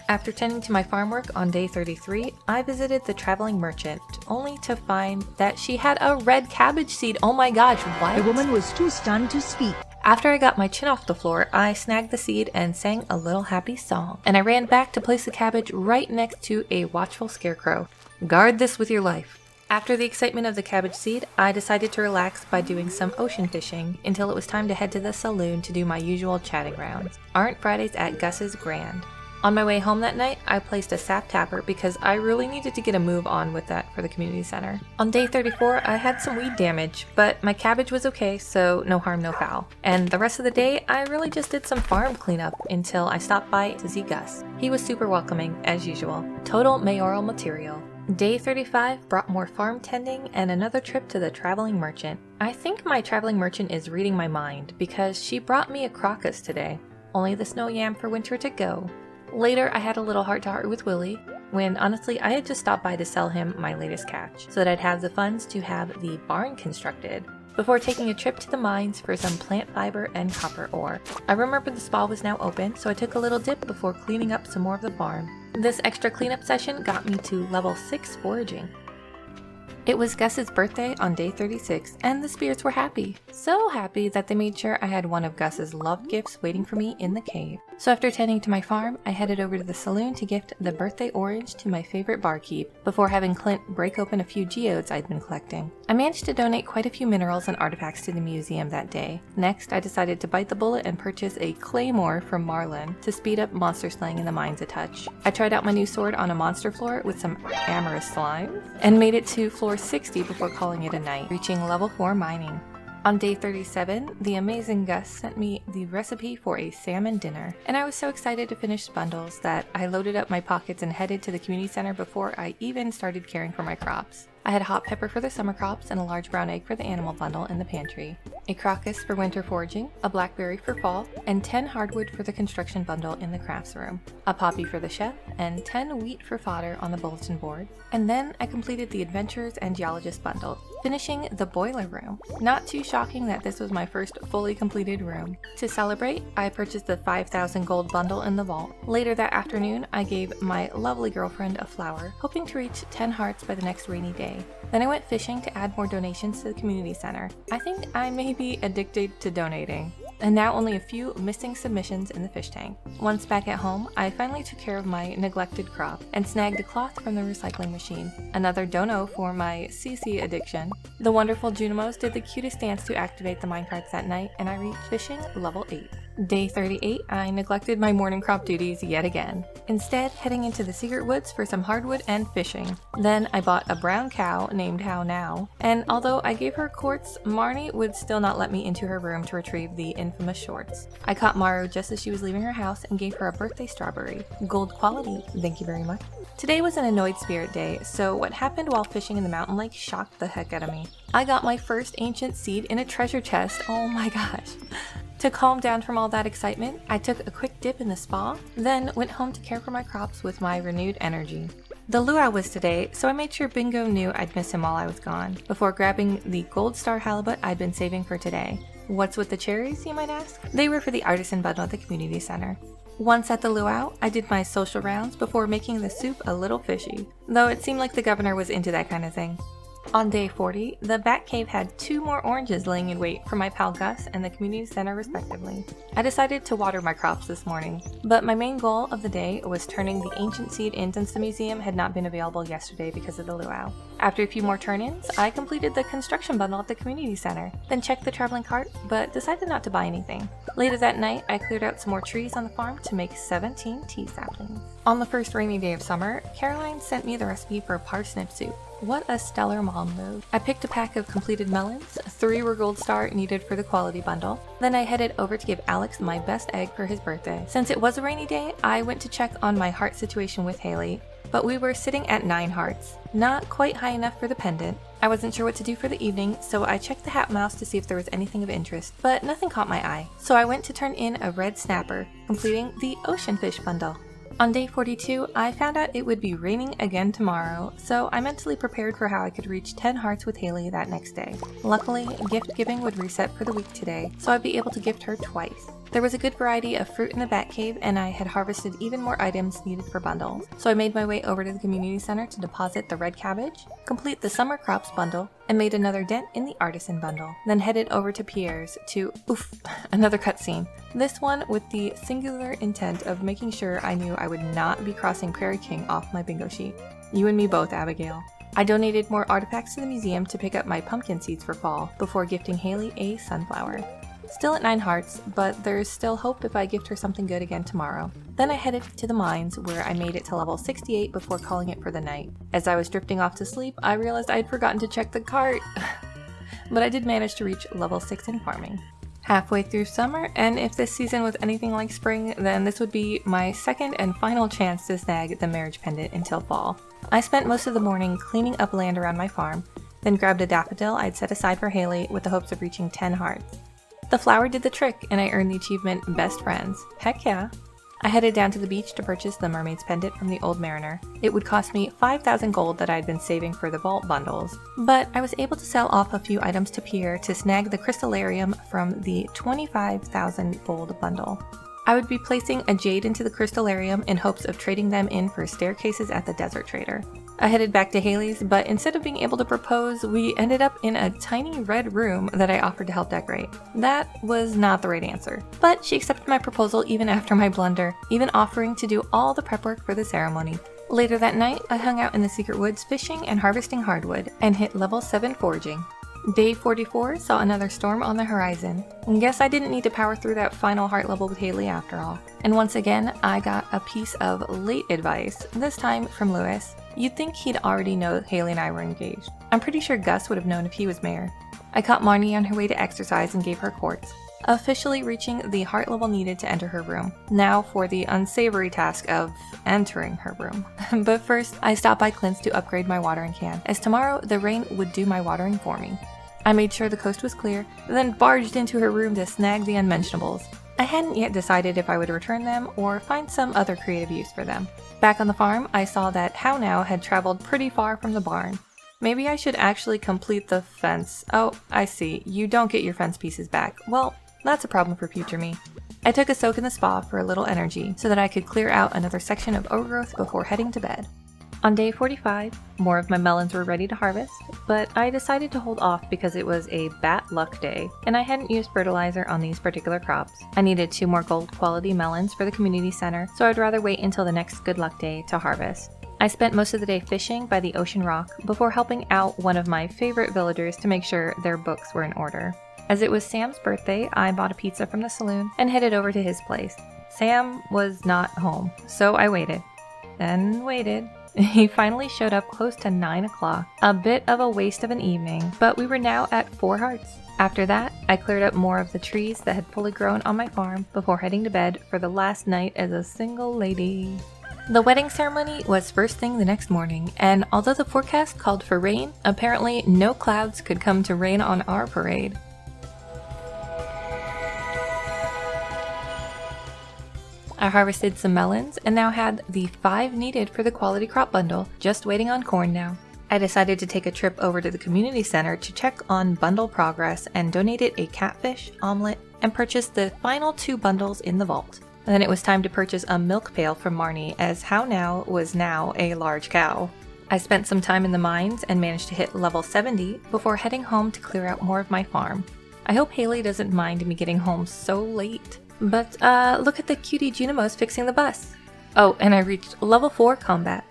After tending to my farm work on day 33, I visited the traveling merchant, only to find that she had a red cabbage seed. Oh my gosh, what? The woman was too stunned to speak. After I got my chin off the floor, I snagged the seed and sang a little happy song, and I ran back to place the cabbage right next to a watchful scarecrow. Guard this with your life. After the excitement of the cabbage seed, I decided to relax by doing some ocean fishing until it was time to head to the saloon to do my usual chatting rounds. Aren't Fridays at Gus's grand? On my way home that night, I placed a sap tapper because I really needed to get a move on with that for the community center. On day 34, I had some weed damage, but my cabbage was okay, so no harm, no foul. And the rest of the day, I really just did some farm cleanup until I stopped by to see Gus. He was super welcoming, as usual. Total mayoral material. Day 35 brought more farm tending and another trip to the traveling merchant. I think my traveling merchant is reading my mind because she brought me a crocus today. Only the snow yam for winter to go. Later, I had a little heart-to-heart with Willie, when honestly I had just stopped by to sell him my latest catch, so that I'd have the funds to have the barn constructed, before taking a trip to the mines for some plant fiber and copper ore. I remembered the spa was now open, so I took a little dip before cleaning up some more of the farm. This extra cleanup session got me to level 6 foraging. It was Gus's birthday on day 36, and the spirits were happy. So happy that they made sure I had one of Gus's love gifts waiting for me in the cave. So after tending to my farm, I headed over to the saloon to gift the birthday orange to my favorite barkeep, before having Clint break open a few geodes I'd been collecting. I managed to donate quite a few minerals and artifacts to the museum that day. Next, I decided to bite the bullet and purchase a claymore from Marlin to speed up monster slaying in the mines a touch. I tried out my new sword on a monster floor with some amorous slime, and made it to floor 60 before calling it a night, reaching level 4 mining. On day 37, the amazing Gus sent me the recipe for a salmon dinner, and I was so excited to finish bundles that I loaded up my pockets and headed to the community center before I even started caring for my crops. I had hot pepper for the summer crops and a large brown egg for the animal bundle in the pantry, a crocus for winter foraging, a blackberry for fall, and 10 hardwood for the construction bundle in the crafts room, a poppy for the chef, and 10 wheat for fodder on the bulletin board. And then I completed the adventurers and geologist bundle, finishing the boiler room. Not too shocking that this was my first fully completed room. To celebrate, I purchased the 5,000 gold bundle in the vault. Later that afternoon, I gave my lovely girlfriend a flower, hoping to reach 10 hearts by the next rainy day. Then I went fishing to add more donations to the community center. I think I may be addicted to donating. And now only a few missing submissions in the fish tank. Once back at home, I finally took care of my neglected crop and snagged a cloth from the recycling machine. Another dono for my CC addiction. The wonderful Junimos did the cutest dance to activate the minecarts that night, and I reached fishing level 8. Day 38, I neglected my morning crop duties yet again, instead heading into the secret woods for some hardwood and fishing. Then I bought a brown cow named How Now, and although I gave her quartz, Marnie would still not let me into her room to retrieve the infamous shorts. I caught Maru just as she was leaving her house and gave her a birthday strawberry. Gold quality, thank you very much. Today was an annoyed spirit day, so what happened while fishing in the mountain lake shocked the heck out of me. I got my first ancient seed in a treasure chest, oh my gosh. To calm down from all that excitement, I took a quick dip in the spa, then went home to care for my crops with my renewed energy. The luau was today, so I made sure Bingo knew I'd miss him while I was gone, before grabbing the gold star halibut I'd been saving for today. What's with the cherries, you might ask? They were for the artisan bundle at the community center. Once at the luau, I did my social rounds before making the soup a little fishy, though it seemed like the governor was into that kind of thing. On day 40, the Batcave had 2 more oranges laying in wait for my pal Gus and the community center respectively. I decided to water my crops this morning, but my main goal of the day was turning the ancient seed in since the museum had not been available yesterday because of the luau. After a few more turn-ins, I completed the construction bundle at the community center, then checked the traveling cart, but decided not to buy anything. Later that night, I cleared out some more trees on the farm to make 17 tea saplings. On the first rainy day of summer, Caroline sent me the recipe for parsnip soup. What a stellar mom move. I picked a pack of completed melons, 3 were gold star needed for the quality bundle. Then I headed over to give Alex my best egg for his birthday. Since it was a rainy day, I went to check on my heart situation with Haley, but we were sitting at 9 hearts. Not quite high enough for the pendant. I wasn't sure what to do for the evening, so I checked the hat mouse to see if there was anything of interest, but nothing caught my eye. So I went to turn in a red snapper, completing the ocean fish bundle. On day 42, I found out it would be raining again tomorrow, so I mentally prepared for how I could reach 10 hearts with Haley that next day. Luckily, gift giving would reset for the week today, so I'd be able to gift her twice. There was a good variety of fruit in the Batcave, and I had harvested even more items needed for bundles, so I made my way over to the community center to deposit the red cabbage, complete the summer crops bundle, and made another dent in the artisan bundle. Then headed over to Pierre's to, another cutscene. This one with the singular intent of making sure I knew I would not be crossing Prairie King off my bingo sheet. You and me both, Abigail. I donated more artifacts to the museum to pick up my pumpkin seeds for fall, before gifting Haley a sunflower. Still at 9 hearts, but there's still hope if I gift her something good again tomorrow. Then I headed to the mines, where I made it to level 68 before calling it for the night. As I was drifting off to sleep, I realized I had forgotten to check the cart. But I did manage to reach level 6 in farming. Halfway through summer, and if this season was anything like spring, then this would be my second and final chance to snag the marriage pendant until fall. I spent most of the morning cleaning up land around my farm, then grabbed a daffodil I'd set aside for Haley with the hopes of reaching 10 hearts. The flower did the trick, and I earned the achievement Best Friends. Heck yeah! I headed down to the beach to purchase the mermaid's pendant from the old mariner. It would cost me 5,000 gold that I'd been saving for the vault bundles, but I was able to sell off a few items to Pierre to snag the crystallarium from the 25,000 gold bundle. I would be placing a jade into the crystallarium in hopes of trading them in for staircases at the desert trader. I headed back to Haley's, but instead of being able to propose, we ended up in a tiny red room that I offered to help decorate. That was not the right answer, but she accepted my proposal even after my blunder, even offering to do all the prep work for the ceremony. Later that night, I hung out in the secret woods fishing and harvesting hardwood, and hit level 7 foraging. Day 44 saw another storm on the horizon. Guess I didn't need to power through that final heart level with Haley after all. And once again, I got a piece of late advice, this time from Lewis. You'd think he'd already know Haley and I were engaged. I'm pretty sure Gus would have known if he was mayor. I caught Marnie on her way to exercise and gave her quartz, officially reaching the heart level needed to enter her room. Now for the unsavory task of entering her room. But first, I stopped by Clint's to upgrade my watering can, as tomorrow the rain would do my watering for me. I made sure the coast was clear, then barged into her room to snag the unmentionables. I hadn't yet decided if I would return them or find some other creative use for them. Back on the farm, I saw that How Now had traveled pretty far from the barn. Maybe I should actually complete the fence. Oh, I see. You don't get your fence pieces back. Well, that's a problem for future me. I took a soak in the spa for a little energy so that I could clear out another section of overgrowth before heading to bed. On day 45, more of my melons were ready to harvest, but I decided to hold off because it was a bad luck day, and I hadn't used fertilizer on these particular crops. I needed 2 more gold quality melons for the community center, so I'd rather wait until the next good luck day to harvest. I spent most of the day fishing by the ocean rock before helping out one of my favorite villagers to make sure their books were in order. As it was Sam's birthday, I bought a pizza from the saloon and headed over to his place. Sam was not home, so I waited. And waited. He finally showed up close to 9 o'clock. A bit of a waste of an evening, but we were now at 4 hearts. After that, I cleared up more of the trees that had fully grown on my farm before heading to bed for the last night as a single lady. The wedding ceremony was first thing the next morning, and although the forecast called for rain, apparently no clouds could come to rain on our parade. I harvested some melons and now had the 5 needed for the quality crop bundle, just waiting on corn now. I decided to take a trip over to the community center to check on bundle progress and donated a catfish, omelet, and purchased the final 2 bundles in the vault. Then it was time to purchase a milk pail from Marnie, as How Now was now a large cow. I spent some time in the mines and managed to hit level 70 before heading home to clear out more of my farm. I hope Haley doesn't mind me getting home so late. But look at the cutie Junimos fixing the bus. Oh, and I reached level 4 combat.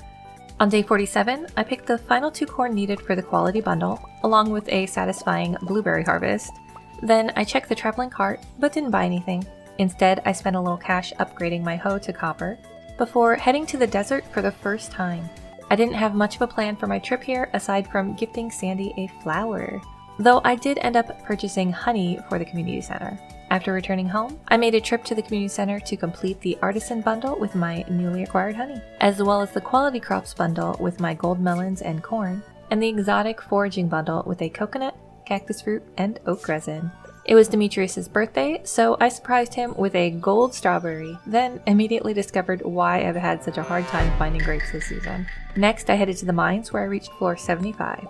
On day 47, I picked the final 2 corn needed for the quality bundle, along with a satisfying blueberry harvest. Then I checked the traveling cart, but didn't buy anything. Instead, I spent a little cash upgrading my hoe to copper, before heading to the desert for the first time. I didn't have much of a plan for my trip here aside from gifting Sandy a flower, though I did end up purchasing honey for the community center. After returning home, I made a trip to the community center to complete the artisan bundle with my newly acquired honey, as well as the quality crops bundle with my gold melons and corn, and the exotic foraging bundle with a coconut, cactus fruit, and oak resin. It was Demetrius's birthday, so I surprised him with a gold strawberry, then immediately discovered why I've had such a hard time finding grapes this season. Next, I headed to the mines where I reached floor 75.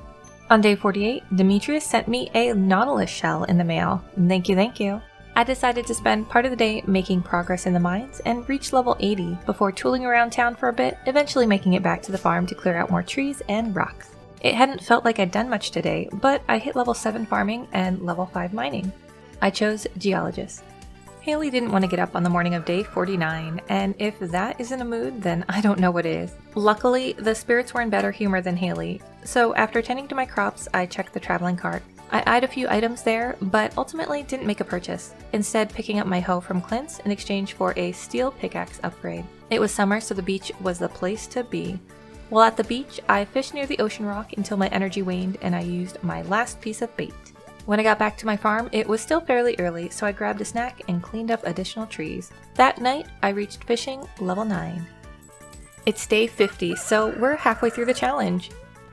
On day 48, Demetrius sent me a nautilus shell in the mail. Thank you. I decided to spend part of the day making progress in the mines and reach level 80 before tooling around town for a bit, eventually making it back to the farm to clear out more trees and rocks. It hadn't felt like I'd done much today, but I hit level 7 farming and level 5 mining. I chose geologist. Haley didn't want to get up on the morning of day 49, and if that isn't a mood, then I don't know what is. Luckily, the spirits were in better humor than Haley, so after tending to my crops, I checked the traveling cart. I eyed a few items there, but ultimately didn't make a purchase, instead picking up my hoe from Clint's in exchange for a steel pickaxe upgrade. It was summer, so the beach was the place to be. While at the beach, I fished near the ocean rock until my energy waned and I used my last piece of bait. When I got back to my farm, it was still fairly early, so I grabbed a snack and cleaned up additional trees. That night, I reached fishing level 9. It's day 50, so we're halfway through the challenge.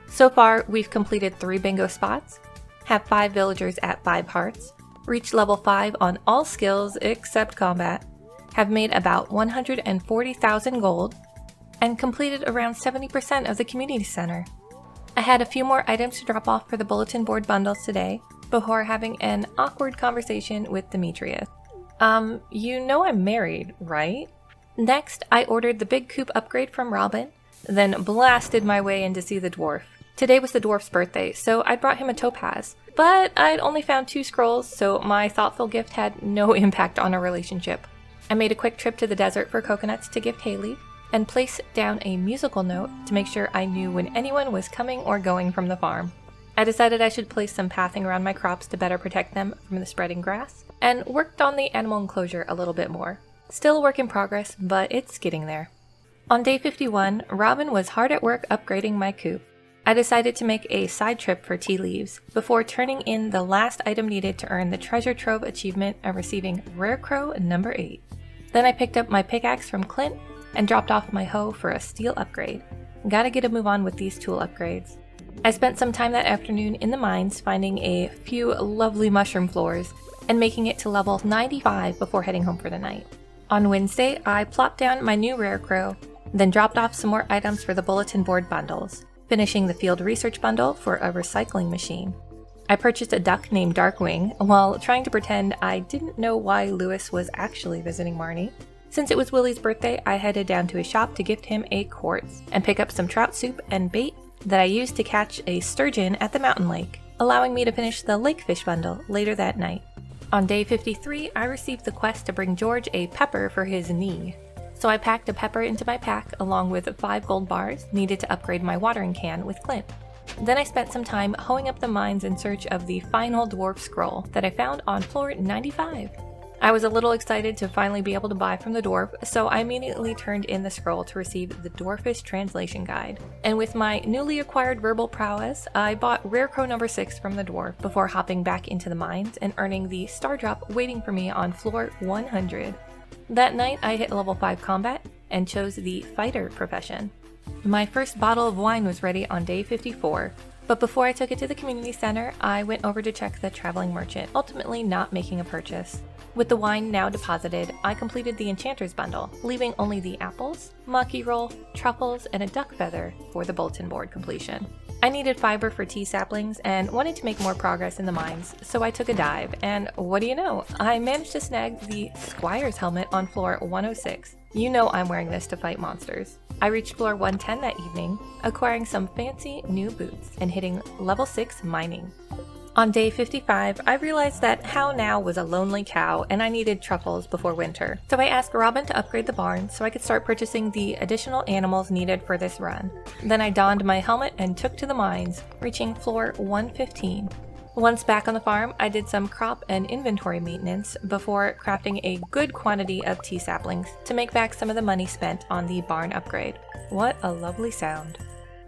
So far, we've completed 3 bingo spots, have 5 villagers at 5 hearts, reached level 5 on all skills except combat, have made about 140,000 gold, and completed around 70% of the community center. I had a few more items to drop off for the bulletin board bundles today, before having an awkward conversation with Demetrius. You know I'm married, right? Next, I ordered the big coop upgrade from Robin, then blasted my way in to see the dwarf. Today was the dwarf's birthday, so I brought him a topaz. But I'd only found 2 scrolls, so my thoughtful gift had no impact on our relationship. I made a quick trip to the desert for coconuts to gift Haley, and placed down a musical note to make sure I knew when anyone was coming or going from the farm. I decided I should place some pathing around my crops to better protect them from the spreading grass, and worked on the animal enclosure a little bit more. Still a work in progress, but it's getting there. On day 51, Robin was hard at work upgrading my coop. I decided to make a side trip for tea leaves, before turning in the last item needed to earn the treasure trove achievement of receiving Rare Crow number 8. Then I picked up my pickaxe from Clint, and dropped off my hoe for a steel upgrade. Gotta get a move on with these tool upgrades. I spent some time that afternoon in the mines finding a few lovely mushroom floors, and making it to level 95 before heading home for the night. On Wednesday, I plopped down my new Rare Crow, then dropped off some more items for the bulletin board bundles, finishing the field research bundle for a recycling machine. I purchased a duck named Darkwing while trying to pretend I didn't know why Lewis was actually visiting Marnie. Since it was Willie's birthday, I headed down to his shop to gift him a quartz and pick up some trout soup and bait that I used to catch a sturgeon at the mountain lake, allowing me to finish the lake fish bundle later that night. On day 53, I received the quest to bring George a pepper for his knee. So I packed a pepper into my pack along with 5 gold bars needed to upgrade my watering can with Clint. Then I spent some time hoeing up the mines in search of the final dwarf scroll that I found on floor 95. I was a little excited to finally be able to buy from the dwarf, so I immediately turned in the scroll to receive the Dwarfish Translation Guide. And with my newly acquired verbal prowess, I bought Rare Crow number 6 from the dwarf before hopping back into the mines and earning the Stardrop waiting for me on floor 100. That night, I hit level 5 combat and chose the fighter profession. My first bottle of wine was ready on day 54, but before I took it to the community center, I went over to check the traveling merchant, ultimately not making a purchase. With the wine now deposited, I completed the Enchanter's bundle, leaving only the apples, maki roll, truffles, and a duck feather for the bulletin board completion. I needed fiber for tea saplings and wanted to make more progress in the mines, so I took a dive, and what do you know, I managed to snag the Squire's helmet on floor 106. You know I'm wearing this to fight monsters. I reached floor 110 that evening, acquiring some fancy new boots and hitting level 6 mining. On day 55, I realized that How Now was a lonely cow and I needed truffles before winter, so I asked Robin to upgrade the barn so I could start purchasing the additional animals needed for this run. Then I donned my helmet and took to the mines, reaching floor 115. Once back on the farm, I did some crop and inventory maintenance before crafting a good quantity of tea saplings to make back some of the money spent on the barn upgrade. What a lovely sound.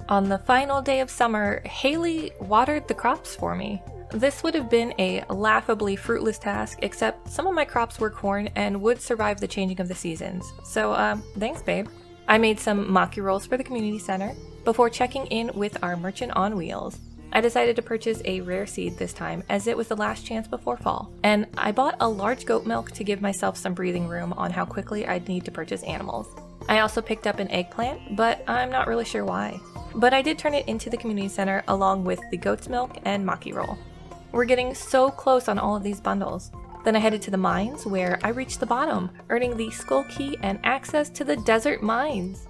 On the final day of summer, Haley watered the crops for me. This would have been a laughably fruitless task, except some of my crops were corn and would survive the changing of the seasons. So, thanks babe. I made some maki rolls for the community center before checking in with our merchant on wheels. I decided to purchase a rare seed this time as it was the last chance before fall, and I bought a large goat milk to give myself some breathing room on how quickly I'd need to purchase animals. I also picked up an eggplant, but I'm not really sure why. But I did turn it into the community center along with the goat's milk and maki roll. We're getting so close on all of these bundles. Then I headed to the mines where I reached the bottom, earning the skull key and access to the desert mines.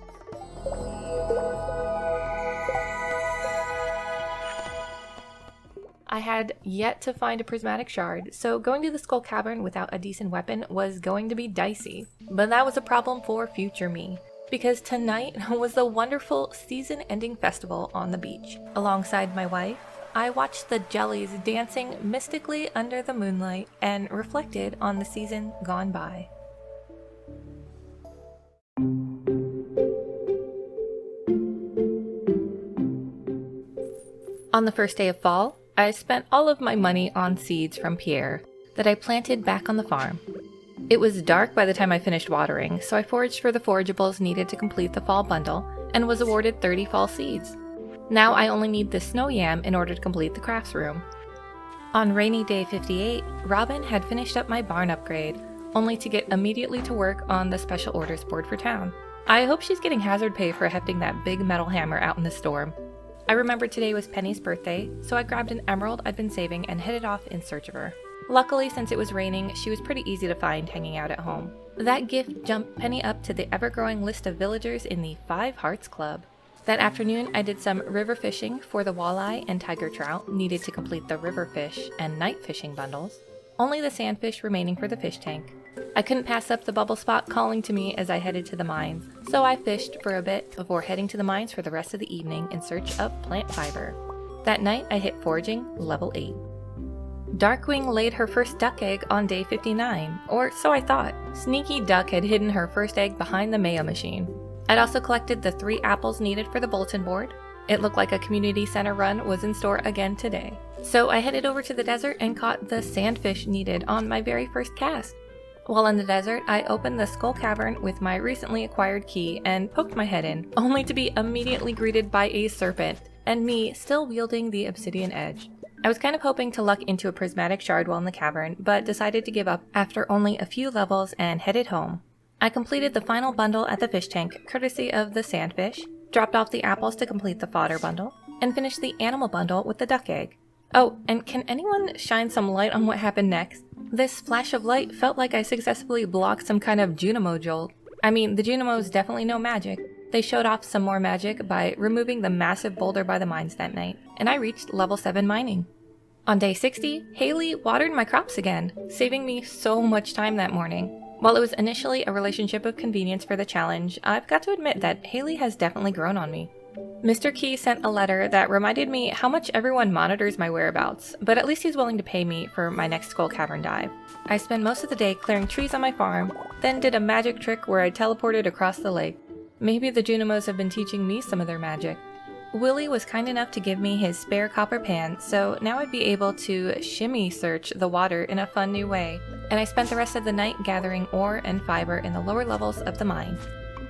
I had yet to find a prismatic shard, so going to the Skull Cavern without a decent weapon was going to be dicey. But that was a problem for future me, because tonight was the wonderful season-ending festival on the beach. Alongside my wife, I watched the jellies dancing mystically under the moonlight and reflected on the season gone by. On the first day of fall, I spent all of my money on seeds from Pierre that I planted back on the farm. It was dark by the time I finished watering, so I foraged for the forageables needed to complete the fall bundle and was awarded 30 fall seeds. Now I only need the snow yam in order to complete the crafts room. On rainy day 58, Robin had finished up my barn upgrade, only to get immediately to work on the special orders board for town. I hope she's getting hazard pay for hefting that big metal hammer out in the storm. I remembered today was Penny's birthday, so I grabbed an emerald I'd been saving and headed off in search of her. Luckily, since it was raining, she was pretty easy to find hanging out at home. That gift jumped Penny up to the ever-growing list of villagers in the 5 Hearts Club. That afternoon, I did some river fishing for the walleye and tiger trout needed to complete the river fish and night fishing bundles. Only the sandfish remaining for the fish tank. I couldn't pass up the bubble spot calling to me as I headed to the mines, so I fished for a bit before heading to the mines for the rest of the evening in search of plant fiber. That night, I hit foraging level 8. Darkwing laid her first duck egg on day 59, or so I thought. Sneaky Duck had hidden her first egg behind the mayo machine. I'd also collected the 3 apples needed for the bulletin board. It looked like a community center run was in store again today. So I headed over to the desert and caught the sandfish needed on my very first cast. While in the desert, I opened the skull cavern with my recently acquired key and poked my head in, only to be immediately greeted by a serpent, and me still wielding the obsidian edge. I was kind of hoping to luck into a prismatic shard while in the cavern, but decided to give up after only a few levels and headed home. I completed the final bundle at the fish tank, courtesy of the sandfish, dropped off the apples to complete the fodder bundle, and finished the animal bundle with the duck egg. Oh, and can anyone shine some light on what happened next? This flash of light felt like I successfully blocked some kind of Junimo jolt. I mean, the Junimos definitely know magic. They showed off some more magic by removing the massive boulder by the mines that night, and I reached level 7 mining. On day 60, Haley watered my crops again, saving me so much time that morning. While it was initially a relationship of convenience for the challenge, I've got to admit that Haley has definitely grown on me. Mr. Key sent a letter that reminded me how much everyone monitors my whereabouts, but at least he's willing to pay me for my next skull cavern dive. I spent most of the day clearing trees on my farm, then did a magic trick where I teleported across the lake. Maybe the Junimos have been teaching me some of their magic. Willie was kind enough to give me his spare copper pan, so now I'd be able to shimmy search the water in a fun new way, and I spent the rest of the night gathering ore and fiber in the lower levels of the mine.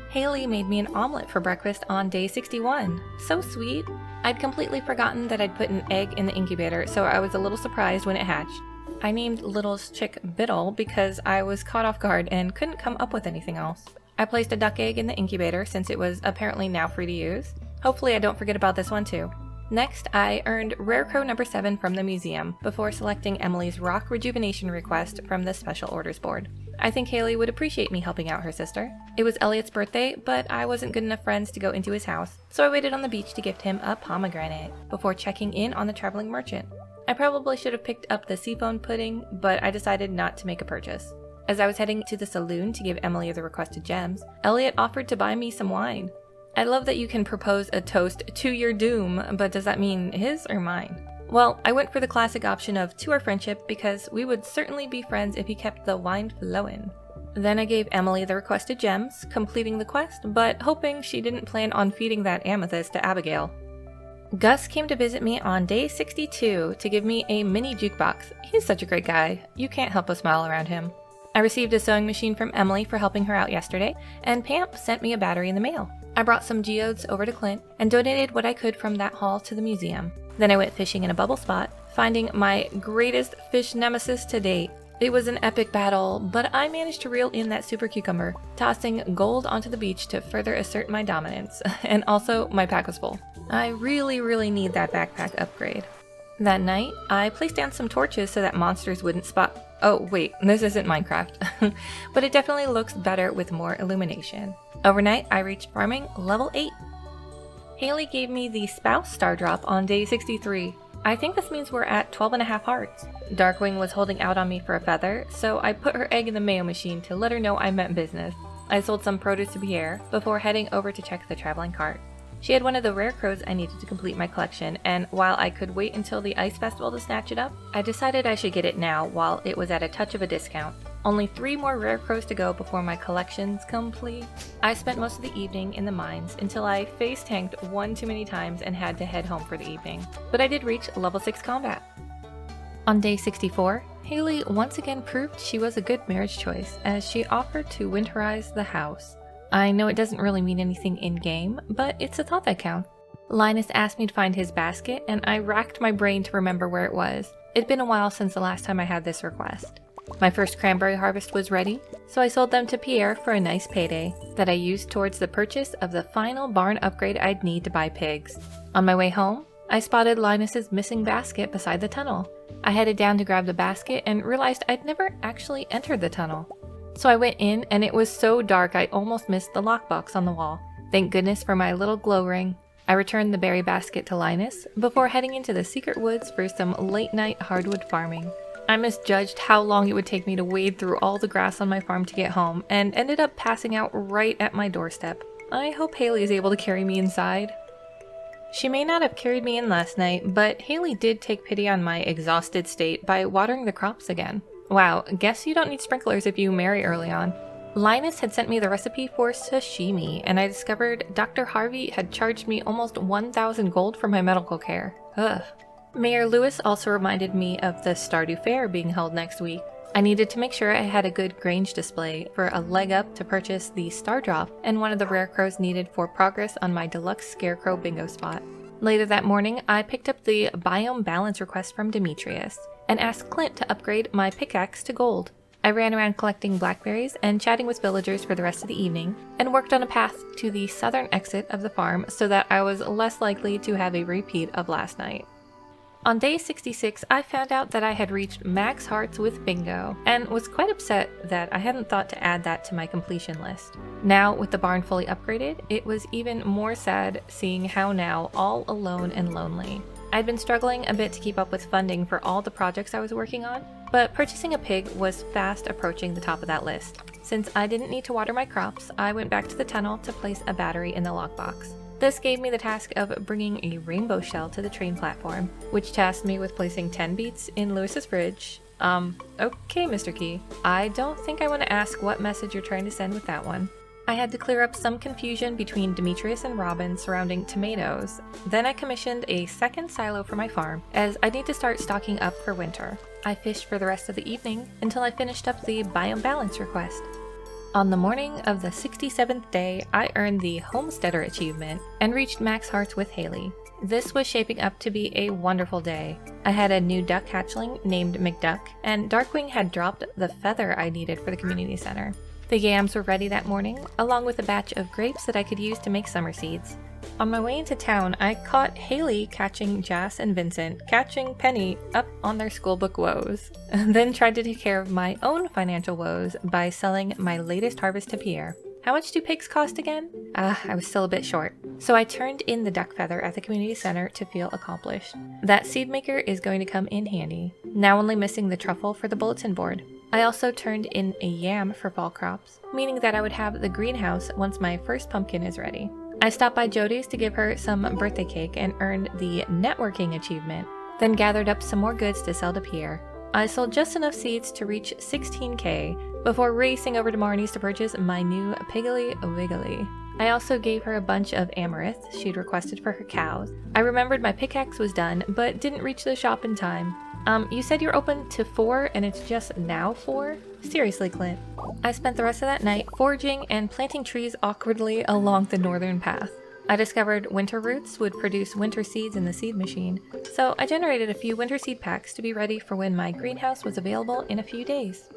Haley made me an omelet for breakfast on day 61. So sweet. I'd completely forgotten that I'd put an egg in the incubator, so I was a little surprised when it hatched. I named Little's chick Biddle because I was caught off guard and couldn't come up with anything else. I placed a duck egg in the incubator since it was apparently now free to use. Hopefully I don't forget about this one too. Next, I earned Rare Crow number 7 from the museum before selecting Emily's rock rejuvenation request from the special orders board. I think Haley would appreciate me helping out her sister. It was Elliot's birthday, but I wasn't good enough friends to go into his house, so I waited on the beach to gift him a pomegranate before checking in on the traveling merchant. I probably should have picked up the seafoam pudding, but I decided not to make a purchase. As I was heading to the saloon to give Emily the requested gems, Elliot offered to buy me some wine. I love that you can propose a toast to your doom, but does that mean his or mine? Well, I went for the classic option of to our friendship because we would certainly be friends if he kept the wine flowing. Then I gave Emily the requested gems, completing the quest, but hoping she didn't plan on feeding that amethyst to Abigail. Gus came to visit me on day 62 to give me a mini jukebox. He's such a great guy. You can't help but smile around him. I received a sewing machine from Emily for helping her out yesterday, and Pamp sent me a battery in the mail. I brought some geodes over to Clint and donated what I could from that haul to the museum. Then I went fishing in a bubble spot, finding my greatest fish nemesis to date. It was an epic battle, but I managed to reel in that super cucumber, tossing gold onto the beach to further assert my dominance, and also my pack was full. I really need that backpack upgrade. That night, I placed down some torches so that monsters wouldn't spot. Oh wait, this isn't Minecraft, but it definitely looks better with more illumination. Overnight, I reached farming level 8. Haley gave me the spouse star drop on day 63. I think this means we're at 12.5 hearts. Darkwing was holding out on me for a feather, so I put her egg in the mayo machine to let her know I meant business. I sold some produce to Pierre before heading over to check the traveling cart. She had one of the rare crows I needed to complete my collection, and while I could wait until the ice festival to snatch it up, I decided I should get it now while it was at a touch of a discount. Only 3 more rare crows to go before my collection's complete. I spent most of the evening in the mines until I face tanked one too many times and had to head home for the evening, but I did reach level 6 combat. On day 64, Haley once again proved she was a good marriage choice as she offered to winterize the house. I know it doesn't really mean anything in-game, but it's a thought that counts. Linus asked me to find his basket, and I racked my brain to remember where it was. It'd been a while since the last time I had this request. My first cranberry harvest was ready, so I sold them to Pierre for a nice payday that I used towards the purchase of the final barn upgrade I'd need to buy pigs. On my way home, I spotted Linus's missing basket beside the tunnel. I headed down to grab the basket and realized I'd never actually entered the tunnel. So I went in, and it was so dark I almost missed the lockbox on the wall. Thank goodness for my little glow ring. I returned the berry basket to Linus before heading into the secret woods for some late-night hardwood farming. I misjudged how long it would take me to wade through all the grass on my farm to get home and ended up passing out right at my doorstep. I hope Haley is able to carry me inside. She may not have carried me in last night, but Haley did take pity on my exhausted state by watering the crops again. Wow, guess you don't need sprinklers if you marry early on. Linus had sent me the recipe for sashimi, and I discovered Dr. Harvey had charged me almost 1,000 gold for my medical care. Ugh. Mayor Lewis also reminded me of the Stardew Fair being held next week. I needed to make sure I had a good Grange display for a leg up to purchase the Stardrop and one of the rare crows needed for progress on my deluxe scarecrow bingo spot. Later that morning, I picked up the biome balance request from Demetrius and asked Clint to upgrade my pickaxe to gold. I ran around collecting blackberries and chatting with villagers for the rest of the evening, and worked on a path to the southern exit of the farm so that I was less likely to have a repeat of last night. On day 66, I found out that I had reached max hearts with bingo, and was quite upset that I hadn't thought to add that to my completion list. Now, with the barn fully upgraded, it was even more sad seeing how now all alone and lonely. I'd been struggling a bit to keep up with funding for all the projects I was working on, but purchasing a pig was fast approaching the top of that list. Since I didn't need to water my crops, I went back to the tunnel to place a battery in the lockbox. This gave me the task of bringing a rainbow shell to the train platform, which tasked me with placing 10 beets in Lewis's fridge. Okay, Mr. Key. I don't think I want to ask what message you're trying to send with that one. I had to clear up some confusion between Demetrius and Robin surrounding tomatoes. Then I commissioned a second silo for my farm, as I need to start stocking up for winter. I fished for the rest of the evening until I finished up the biome balance request. On the morning of the 67th day, I earned the Homesteader achievement and reached max hearts with Haley. This was shaping up to be a wonderful day. I had a new duck hatchling named McDuck, and Darkwing had dropped the feather I needed for the community center. The yams were ready that morning, along with a batch of grapes that I could use to make summer seeds. On my way into town, I caught Haley catching Jas and Vincent catching Penny up on their schoolbook woes, and then tried to take care of my own financial woes by selling my latest harvest to Pierre. How much do pigs cost again? I was still a bit short. So I turned in the duck feather at the community center to feel accomplished. That seed maker is going to come in handy, now only missing the truffle for the bulletin board. I also turned in a yam for fall crops, meaning that I would have the greenhouse once my first pumpkin is ready. I stopped by Jody's to give her some birthday cake and earned the networking achievement, then gathered up some more goods to sell to Pierre. I sold just enough seeds to reach 16k before racing over to Marnie's to purchase my new Piggly Wiggly. I also gave her a bunch of amaranth she'd requested for her cows. I remembered my pickaxe was done, but didn't reach the shop in time. You said you're open to 4 and it's just now 4? Seriously, Clint. I spent the rest of that night foraging and planting trees awkwardly along the northern path. I discovered winter roots would produce winter seeds in the seed machine, so I generated a few winter seed packs to be ready for when my greenhouse was available in a few days.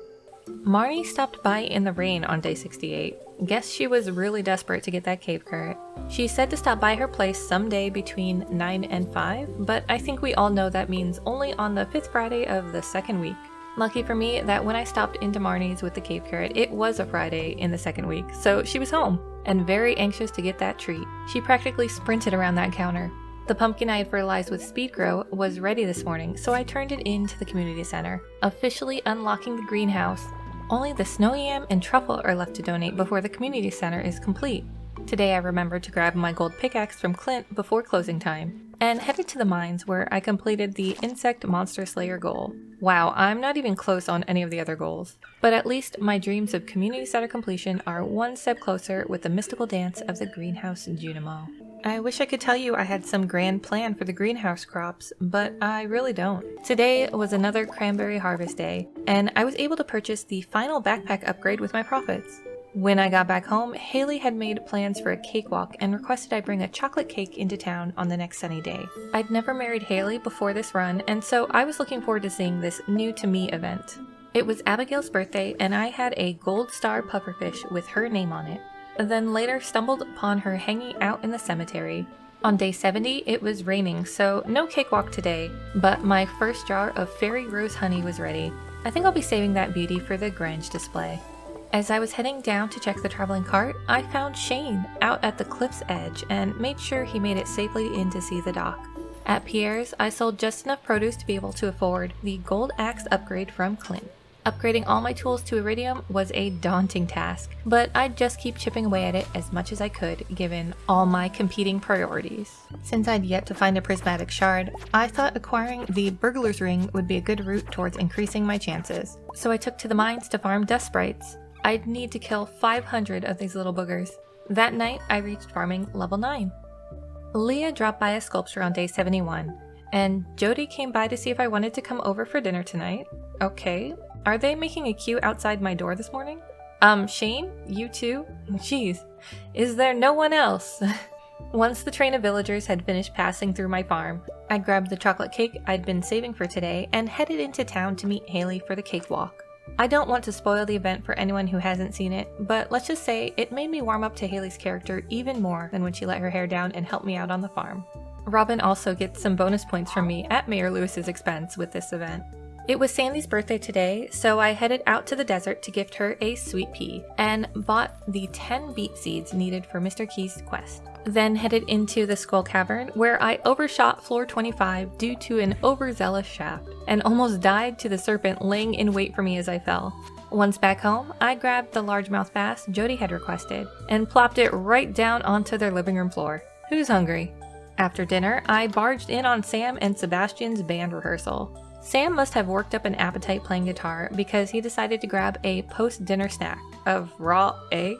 Marnie stopped by in the rain on day 68. Guess she was really desperate to get that cave carrot. She said to stop by her place someday between 9 and 5, but I think we all know that means only on the 5th Friday of the 2nd week. Lucky for me that when I stopped into Marnie's with the cave carrot, it was a Friday in the 2nd week, so she was home, and very anxious to get that treat. She practically sprinted around that counter. The pumpkin I had fertilized with Speed Grow was ready this morning, so I turned it into the community center, officially unlocking the greenhouse. Only the snow yam and truffle are left to donate before the community center is complete. Today I remembered to grab my gold pickaxe from Clint before closing time, and headed to the mines where I completed the Insect Monster Slayer goal. Wow, I'm not even close on any of the other goals. But at least my dreams of community center completion are one step closer with the mystical dance of the greenhouse Junimo. I wish I could tell you I had some grand plan for the greenhouse crops, but I really don't. Today was another cranberry harvest day, and I was able to purchase the final backpack upgrade with my profits. When I got back home, Haley had made plans for a cakewalk and requested I bring a chocolate cake into town on the next sunny day. I'd never married Haley before this run, and so I was looking forward to seeing this new to me event. It was Abigail's birthday, and I had a gold star pufferfish with her name on it. Then later stumbled upon her hanging out in the cemetery. On day 70, it was raining, so no cakewalk today, but my first jar of fairy rose honey was ready. I think I'll be saving that beauty for the Grange display. As I was heading down to check the traveling cart, I found Shane out at the cliff's edge and made sure he made it safely in to see the dock. At Pierre's, I sold just enough produce to be able to afford the gold axe upgrade from Clint. Upgrading all my tools to iridium was a daunting task, but I'd just keep chipping away at it as much as I could given all my competing priorities. Since I'd yet to find a prismatic shard, I thought acquiring the burglar's ring would be a good route towards increasing my chances. So I took to the mines to farm dust sprites. I'd need to kill 500 of these little boogers. That night, I reached farming level 9. Leah dropped by a sculpture on day 71, and Jody came by to see if I wanted to come over for dinner tonight. Okay. Are they making a queue outside my door this morning? Shane? You too? Jeez. Is there no one else? Once the train of villagers had finished passing through my farm, I grabbed the chocolate cake I'd been saving for today and headed into town to meet Haley for the cakewalk. I don't want to spoil the event for anyone who hasn't seen it, but let's just say it made me warm up to Haley's character even more than when she let her hair down and helped me out on the farm. Robin also gets some bonus points from me at Mayor Lewis's expense with this event. It was Sandy's birthday today, so I headed out to the desert to gift her a sweet pea, and bought the 10 beet seeds needed for Mr. Key's quest. Then headed into the Skull Cavern, where I overshot floor 25 due to an overzealous shaft, and almost died to the serpent laying in wait for me as I fell. Once back home, I grabbed the largemouth bass Jody had requested, and plopped it right down onto their living room floor. Who's hungry? After dinner, I barged in on Sam and Sebastian's band rehearsal. Sam must have worked up an appetite playing guitar because he decided to grab a post-dinner snack of raw egg.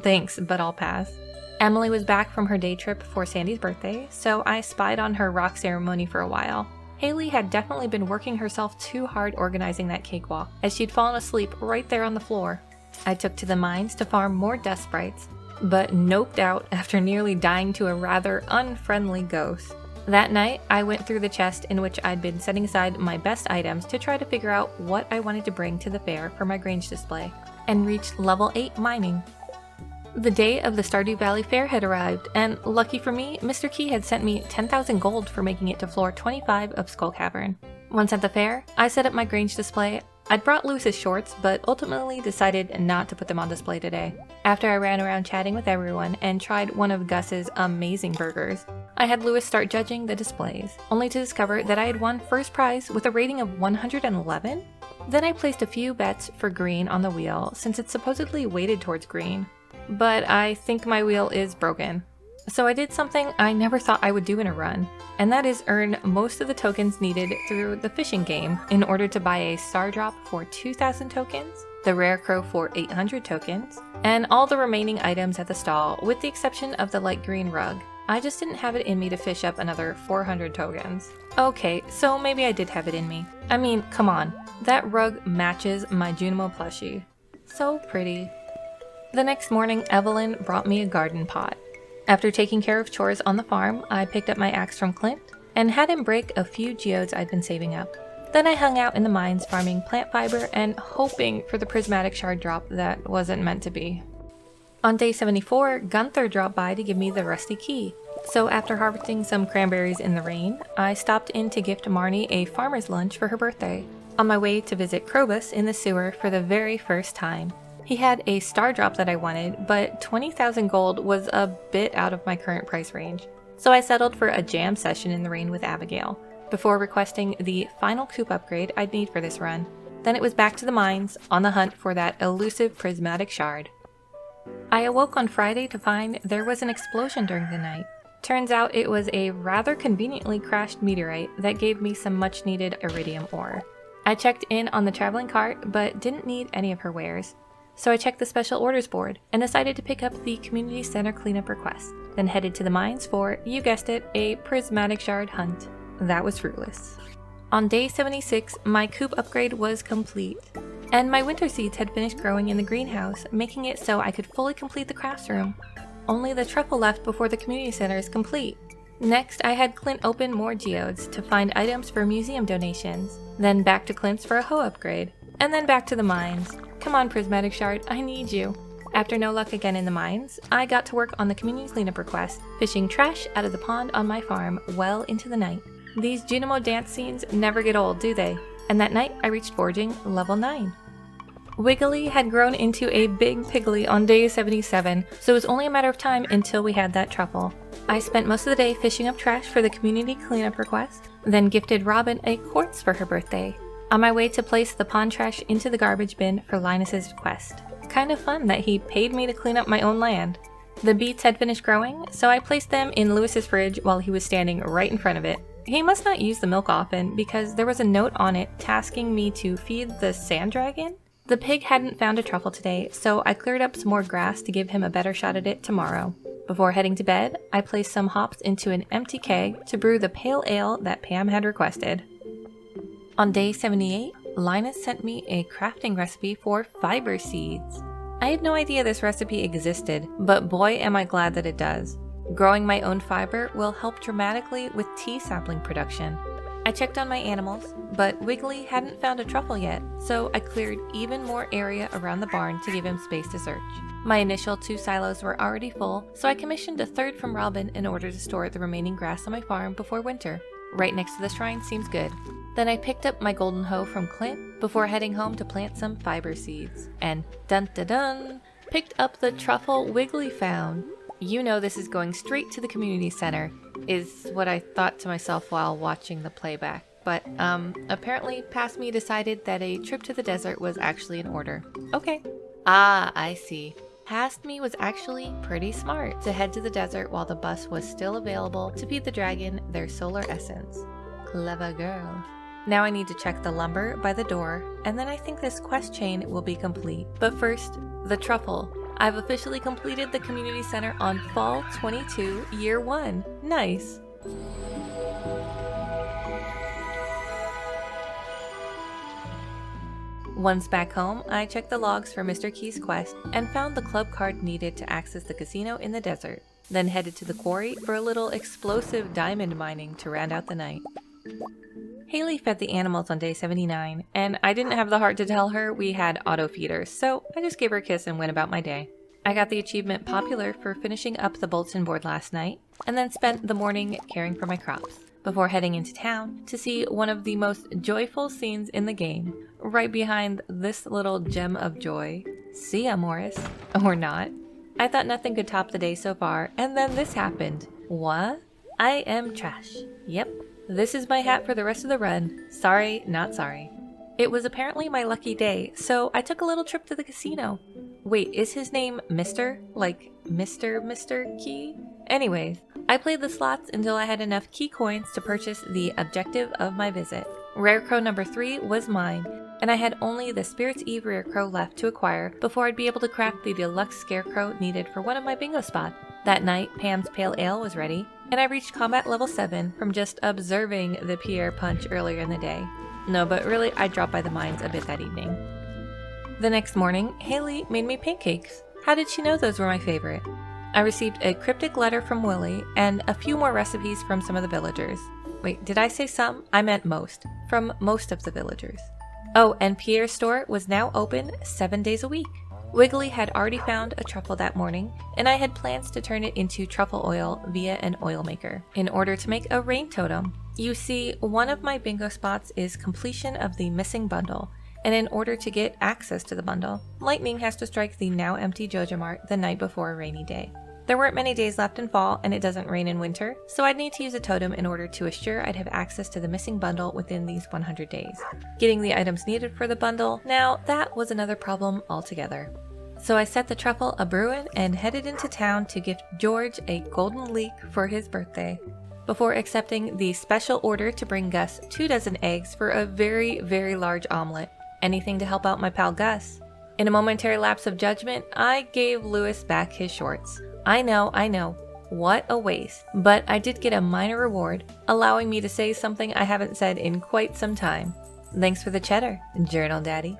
Thanks, but I'll pass. Emily was back from her day trip for Sandy's birthday, so I spied on her rock ceremony for a while. Haley had definitely been working herself too hard organizing that cakewalk, as she'd fallen asleep right there on the floor. I took to the mines to farm more dust sprites, but noped out after nearly dying to a rather unfriendly ghost. That night, I went through the chest in which I'd been setting aside my best items to try to figure out what I wanted to bring to the fair for my Grange display, and reached level 8 mining. The day of the Stardew Valley fair had arrived, and lucky for me, Mr. Key had sent me 10,000 gold for making it to floor 25 of Skull Cavern. Once at the fair, I set up my Grange display. I'd brought Lewis's shorts, but ultimately decided not to put them on display today. After I ran around chatting with everyone and tried one of Gus's amazing burgers, I had Lewis start judging the displays, only to discover that I had won first prize with a rating of 111? Then I placed a few bets for green on the wheel since it's supposedly weighted towards green. But I think my wheel is broken. So I did something I never thought I would do in a run, and that is earn most of the tokens needed through the fishing game in order to buy a Stardrop for 2,000 tokens, the Rare Crow for 800 tokens, and all the remaining items at the stall with the exception of the light green rug. I just didn't have it in me to fish up another 400 tokens. Okay, so maybe I did have it in me. I mean, come on, that rug matches my Junimo plushie. So pretty. The next morning, Evelyn brought me a garden pot. After taking care of chores on the farm, I picked up my axe from Clint and had him break a few geodes I'd been saving up. Then I hung out in the mines farming plant fiber and hoping for the prismatic shard drop that wasn't meant to be. On day 74, Gunther dropped by to give me the rusty key. So after harvesting some cranberries in the rain, I stopped in to gift Marnie a farmer's lunch for her birthday. On my way to visit Krobus in the sewer for the very first time. He had a star drop that I wanted, but 20,000 gold was a bit out of my current price range. So I settled for a jam session in the rain with Abigail, before requesting the final coop upgrade I'd need for this run. Then it was back to the mines, on the hunt for that elusive prismatic shard. I awoke on Friday to find there was an explosion during the night. Turns out it was a rather conveniently crashed meteorite that gave me some much needed iridium ore. I checked in on the traveling cart, but didn't need any of her wares. So I checked the special orders board and decided to pick up the community center cleanup request, then headed to the mines for, you guessed it, a prismatic shard hunt. That was fruitless. On day 76, my coop upgrade was complete, and my winter seeds had finished growing in the greenhouse, making it so I could fully complete the crafts room. Only the truffle left before the community center is complete. Next, I had Clint open more geodes to find items for museum donations, then back to Clint's for a hoe upgrade, and then back to the mines. Come on, Prismatic Shard, I need you. After no luck again in the mines, I got to work on the community cleanup request, fishing trash out of the pond on my farm well into the night. These Junimo dance scenes never get old, do they? And that night, I reached foraging level 9. Wiggly had grown into a big piggly on day 77, so it was only a matter of time until we had that truffle. I spent most of the day fishing up trash for the community cleanup request, then gifted Robin a quartz for her birthday. On my way to place the pond trash into the garbage bin for Linus's request. Kind of fun that he paid me to clean up my own land. The beets had finished growing, so I placed them in Lewis's fridge while he was standing right in front of it. He must not use the milk often because there was a note on it tasking me to feed the sand dragon. The pig hadn't found a truffle today, so I cleared up some more grass to give him a better shot at it tomorrow. Before heading to bed, I placed some hops into an empty keg to brew the pale ale that Pam had requested. On day 78, Linus sent me a crafting recipe for fiber seeds. I had no idea this recipe existed, but boy am I glad that it does. Growing my own fiber will help dramatically with tea sapling production. I checked on my animals, but Wiggly hadn't found a truffle yet, so I cleared even more area around the barn to give him space to search. My initial 2 silos were already full, so I commissioned a 3rd from Robin in order to store the remaining grass on my farm before winter. Right next to the shrine seems good. Then I picked up my golden hoe from Clint before heading home to plant some fiber seeds. And dun-da-dun, picked up the truffle Wiggly found. You know this is going straight to the community center, is what I thought to myself while watching the playback. But apparently past me decided that a trip to the desert was actually in order. Okay. Ah, I see. Past me was actually pretty smart to head to the desert while the bus was still available to feed the dragon their solar essence. Clever girl. Now I need to check the lumber by the door, and then I think this quest chain will be complete. But first, the truffle. I've officially completed the community center on Fall 22, Year 1. Nice! Once back home, I checked the logs for Mr. Key's quest and found the club card needed to access the casino in the desert, then headed to the quarry for a little explosive diamond mining to round out the night. Haley fed the animals on day 79, and I didn't have the heart to tell her we had auto feeders, so I just gave her a kiss and went about my day. I got the achievement Popular for finishing up the bulletin board last night, and then spent the morning caring for my crops, before heading into town to see one of the most joyful scenes in the game, right behind this little gem of joy. See ya, Morris. Or not. I thought nothing could top the day so far, and then this happened. What? I am trash. Yep. This is my hat for the rest of the run. Sorry, not sorry. It was apparently my lucky day, so I took a little trip to the casino. Wait, is his name Mr.? Like Mr. Key? Anyways, I played the slots until I had enough key coins to purchase the objective of my visit. Rare Crow number 3 was mine, and I had only the Spirit's Eve Rare Crow left to acquire before I'd be able to craft the deluxe Scarecrow needed for one of my bingo spots. That night, Pam's Pale Ale was ready, and I reached combat level 7 from just observing the Pierre punch earlier in the day. No, but really, I dropped by the mines a bit that evening. The next morning, Haley made me pancakes. How did she know those were my favorite? I received a cryptic letter from Willie and a few more recipes from some of the villagers. Wait, did I say some? I meant most. From most of the villagers. Oh, and Pierre's store was now open 7 days a week. Wiggly had already found a truffle that morning, and I had plans to turn it into truffle oil via an oil maker in order to make a rain totem. You see, one of my bingo spots is completion of the missing bundle, and in order to get access to the bundle, lightning has to strike the now empty Joja Mart the night before a rainy day. There weren't many days left in fall, and it doesn't rain in winter, so I'd need to use a totem in order to assure I'd have access to the missing bundle within these 100 days. Getting the items needed for the bundle, now that was another problem altogether. So I set the truffle a-brewin' and headed into town to gift George a golden leek for his birthday, before accepting the special order to bring Gus 2 dozen eggs for a very, very large omelet. Anything to help out my pal Gus. In a momentary lapse of judgment, I gave Lewis back his shorts. I know, what a waste. But I did get a minor reward, allowing me to say something I haven't said in quite some time. Thanks for the cheddar, Journal Daddy.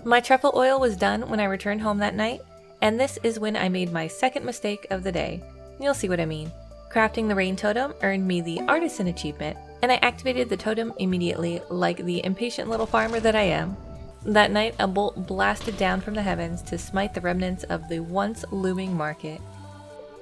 My truffle oil was done when I returned home that night, and this is when I made my second mistake of the day. You'll see what I mean. Crafting the rain totem earned me the artisan achievement, and I activated the totem immediately like the impatient little farmer that I am. That night, a bolt blasted down from the heavens to smite the remnants of the once looming market.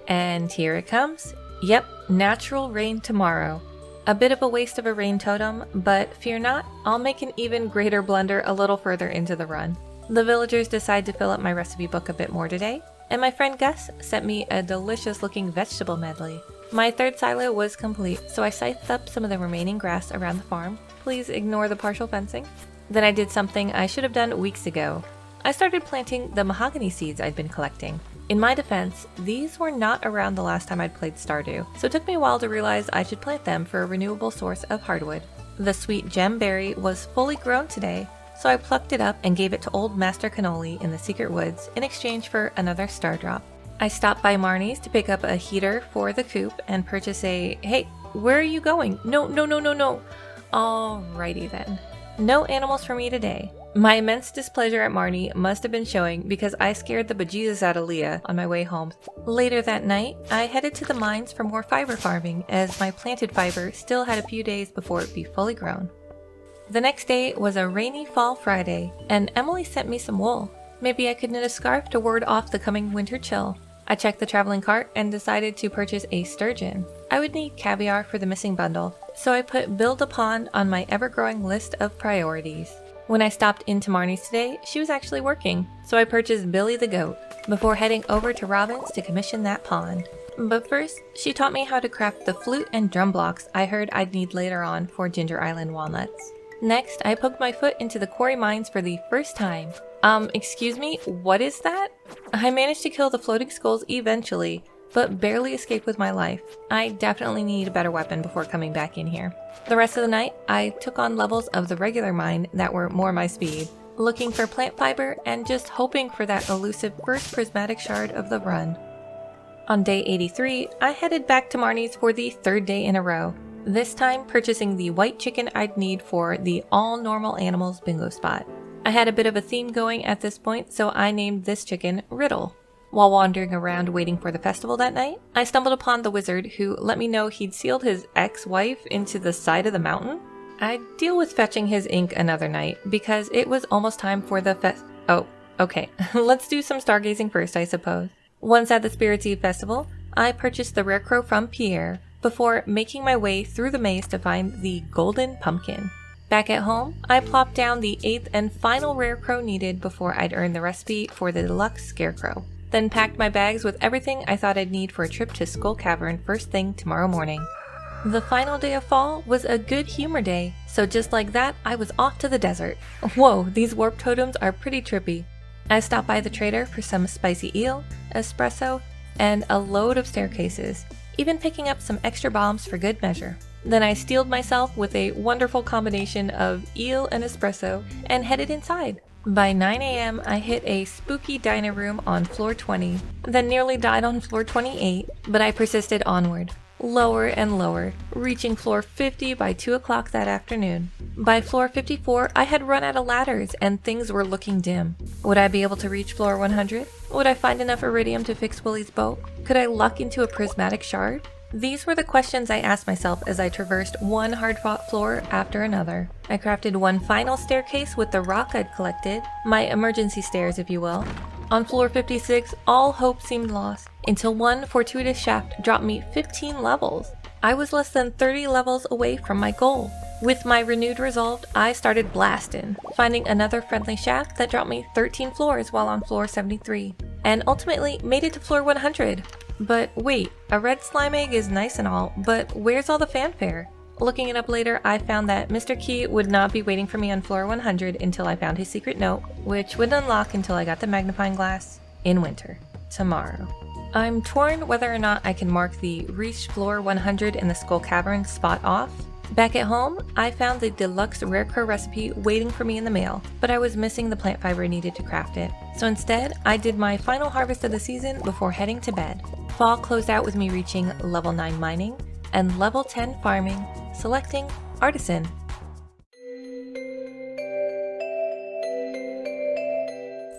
And here it comes. Yep, natural rain tomorrow. A bit of a waste of a rain totem, but fear not, I'll make an even greater blunder a little further into the run. The villagers decided to fill up my recipe book a bit more today, and my friend Gus sent me a delicious looking vegetable medley. My third silo was complete, so I scythed up some of the remaining grass around the farm. Please ignore the partial fencing. Then I did something I should have done weeks ago. I started planting the mahogany seeds I'd been collecting. In my defense, these were not around the last time I'd played Stardew, so it took me a while to realize I should plant them for a renewable source of hardwood. The sweet gem berry was fully grown today, so I plucked it up and gave it to old Master Cannoli in the secret woods in exchange for another Stardrop. I stopped by Marnie's to pick up a heater for the coop and purchase a— hey, where are you going? No. Alrighty then. No animals for me today. My immense displeasure at Marnie must have been showing because I scared the bejesus out of Leah on my way home. Later that night, I headed to the mines for more fiber farming as my planted fiber still had a few days before it'd be fully grown. The next day was a rainy fall Friday, and Emily sent me some wool. Maybe I could knit a scarf to ward off the coming winter chill. I checked the traveling cart and decided to purchase a sturgeon. I would need caviar for the missing bundle, so I put build a pond on my ever-growing list of priorities. When I stopped into Marnie's today, she was actually working, so I purchased Billy the goat before heading over to Robin's to commission that pond. But first, she taught me how to craft the flute and drum blocks I heard I'd need later on for Ginger Island walnuts. Next, I poked my foot into the quarry mines for the first time. Excuse me, what is that? I managed to kill the floating skulls eventually, but barely escaped with my life. I definitely need a better weapon before coming back in here. The rest of the night, I took on levels of the regular mine that were more my speed, looking for plant fiber and just hoping for that elusive first prismatic shard of the run. On day 83, I headed back to Marnie's for the third day in a row, this time purchasing the white chicken I'd need for the all normal animals bingo spot. I had a bit of a theme going at this point, so I named this chicken Riddle. While wandering around waiting for the festival that night, I stumbled upon the wizard who let me know he'd sealed his ex-wife into the side of the mountain. I'd deal with fetching his ink another night because it was almost time for the Oh, okay. Let's do some stargazing first, I suppose. Once at the Spirits Eve festival, I purchased the rare crow from Pierre before making my way through the maze to find the golden pumpkin. Back at home, I plopped down the 8th and final rare crow needed before I'd earn the recipe for the deluxe scarecrow. Then packed my bags with everything I thought I'd need for a trip to Skull Cavern first thing tomorrow morning. The final day of fall was a good humor day, so just like that, I was off to the desert. Whoa, these warp totems are pretty trippy. I stopped by the trader for some spicy eel, espresso, and a load of staircases, even picking up some extra bombs for good measure. Then I steeled myself with a wonderful combination of eel and espresso and headed inside. By 9 a.m., I hit a spooky diner room on floor 20, then nearly died on floor 28, but I persisted onward, lower and lower, reaching floor 50 by 2 o'clock that afternoon. By floor 54, I had run out of ladders and things were looking dim. Would I be able to reach floor 100? Would I find enough iridium to fix Willie's boat? Could I luck into a prismatic shard? These were the questions I asked myself as I traversed one hard-fought floor after another. I crafted one final staircase with the rock I'd collected, my emergency stairs if you will. On floor 56, all hope seemed lost, until one fortuitous shaft dropped me 15 levels. I was less than 30 levels away from my goal. With my renewed resolve, I started blasting, finding another friendly shaft that dropped me 13 floors while on floor 73, and ultimately made it to floor 100. But wait, a red slime egg is nice and all, but where's all the fanfare? Looking it up later, I found that Mr. Key would not be waiting for me on floor 100 until I found his secret note, which would unlock until I got the magnifying glass in winter, tomorrow. I'm torn whether or not I can mark the reach floor 100 in the Skull Cavern spot off. Back at home, I found the deluxe rare crow recipe waiting for me in the mail, but I was missing the plant fiber needed to craft it. So instead, I did my final harvest of the season before heading to bed. Fall closed out with me reaching level 9 mining and level 10 farming, selecting artisan.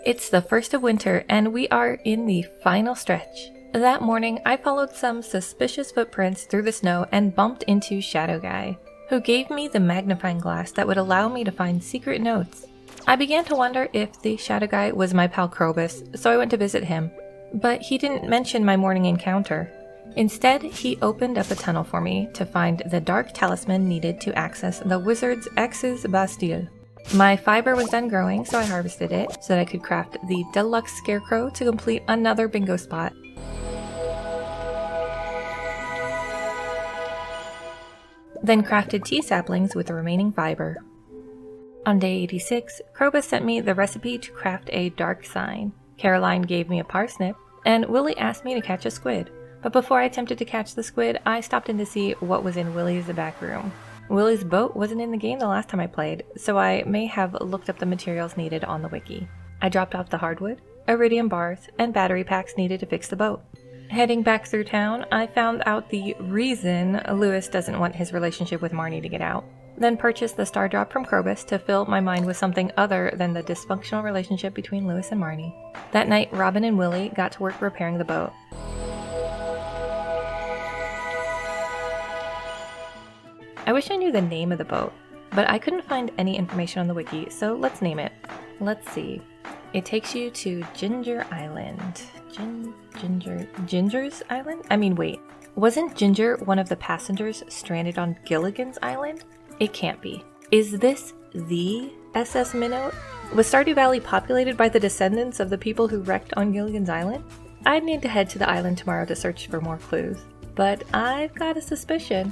It's the first of winter and we are in the final stretch. That morning, I followed some suspicious footprints through the snow and bumped into Shadow Guy, who gave me the magnifying glass that would allow me to find secret notes. I began to wonder if the Shadow Guy was my pal Krobus, so I went to visit him. But he didn't mention my morning encounter. Instead, he opened up a tunnel for me to find the dark talisman needed to access the wizard's ex's Bastille. My fiber was done growing, so I harvested it so that I could craft the deluxe scarecrow to complete another bingo spot. Then crafted tea saplings with the remaining fiber. On day 86, Krobus sent me the recipe to craft a dark sign. Caroline gave me a parsnip, and Willie asked me to catch a squid. But before I attempted to catch the squid, I stopped in to see what was in Willie's back room. Willie's boat wasn't in the game the last time I played, so I may have looked up the materials needed on the wiki. I dropped off the hardwood, iridium bars, and battery packs needed to fix the boat. Heading back through town, I found out the reason Lewis doesn't want his relationship with Marnie to get out. Then purchased the Stardrop from Krobus to fill my mind with something other than the dysfunctional relationship between Lewis and Marnie. That night, Robin and Willie got to work repairing the boat. I wish I knew the name of the boat, but I couldn't find any information on the wiki, so let's name it. Let's see. It takes you to Ginger Island. Ginger's Island? I mean, wait. Wasn't Ginger one of the passengers stranded on Gilligan's Island? It can't be. Is this the SS Minnow? Was Stardew Valley populated by the descendants of the people who wrecked on Gilligan's Island? I'd need to head to the island tomorrow to search for more clues, but I've got a suspicion.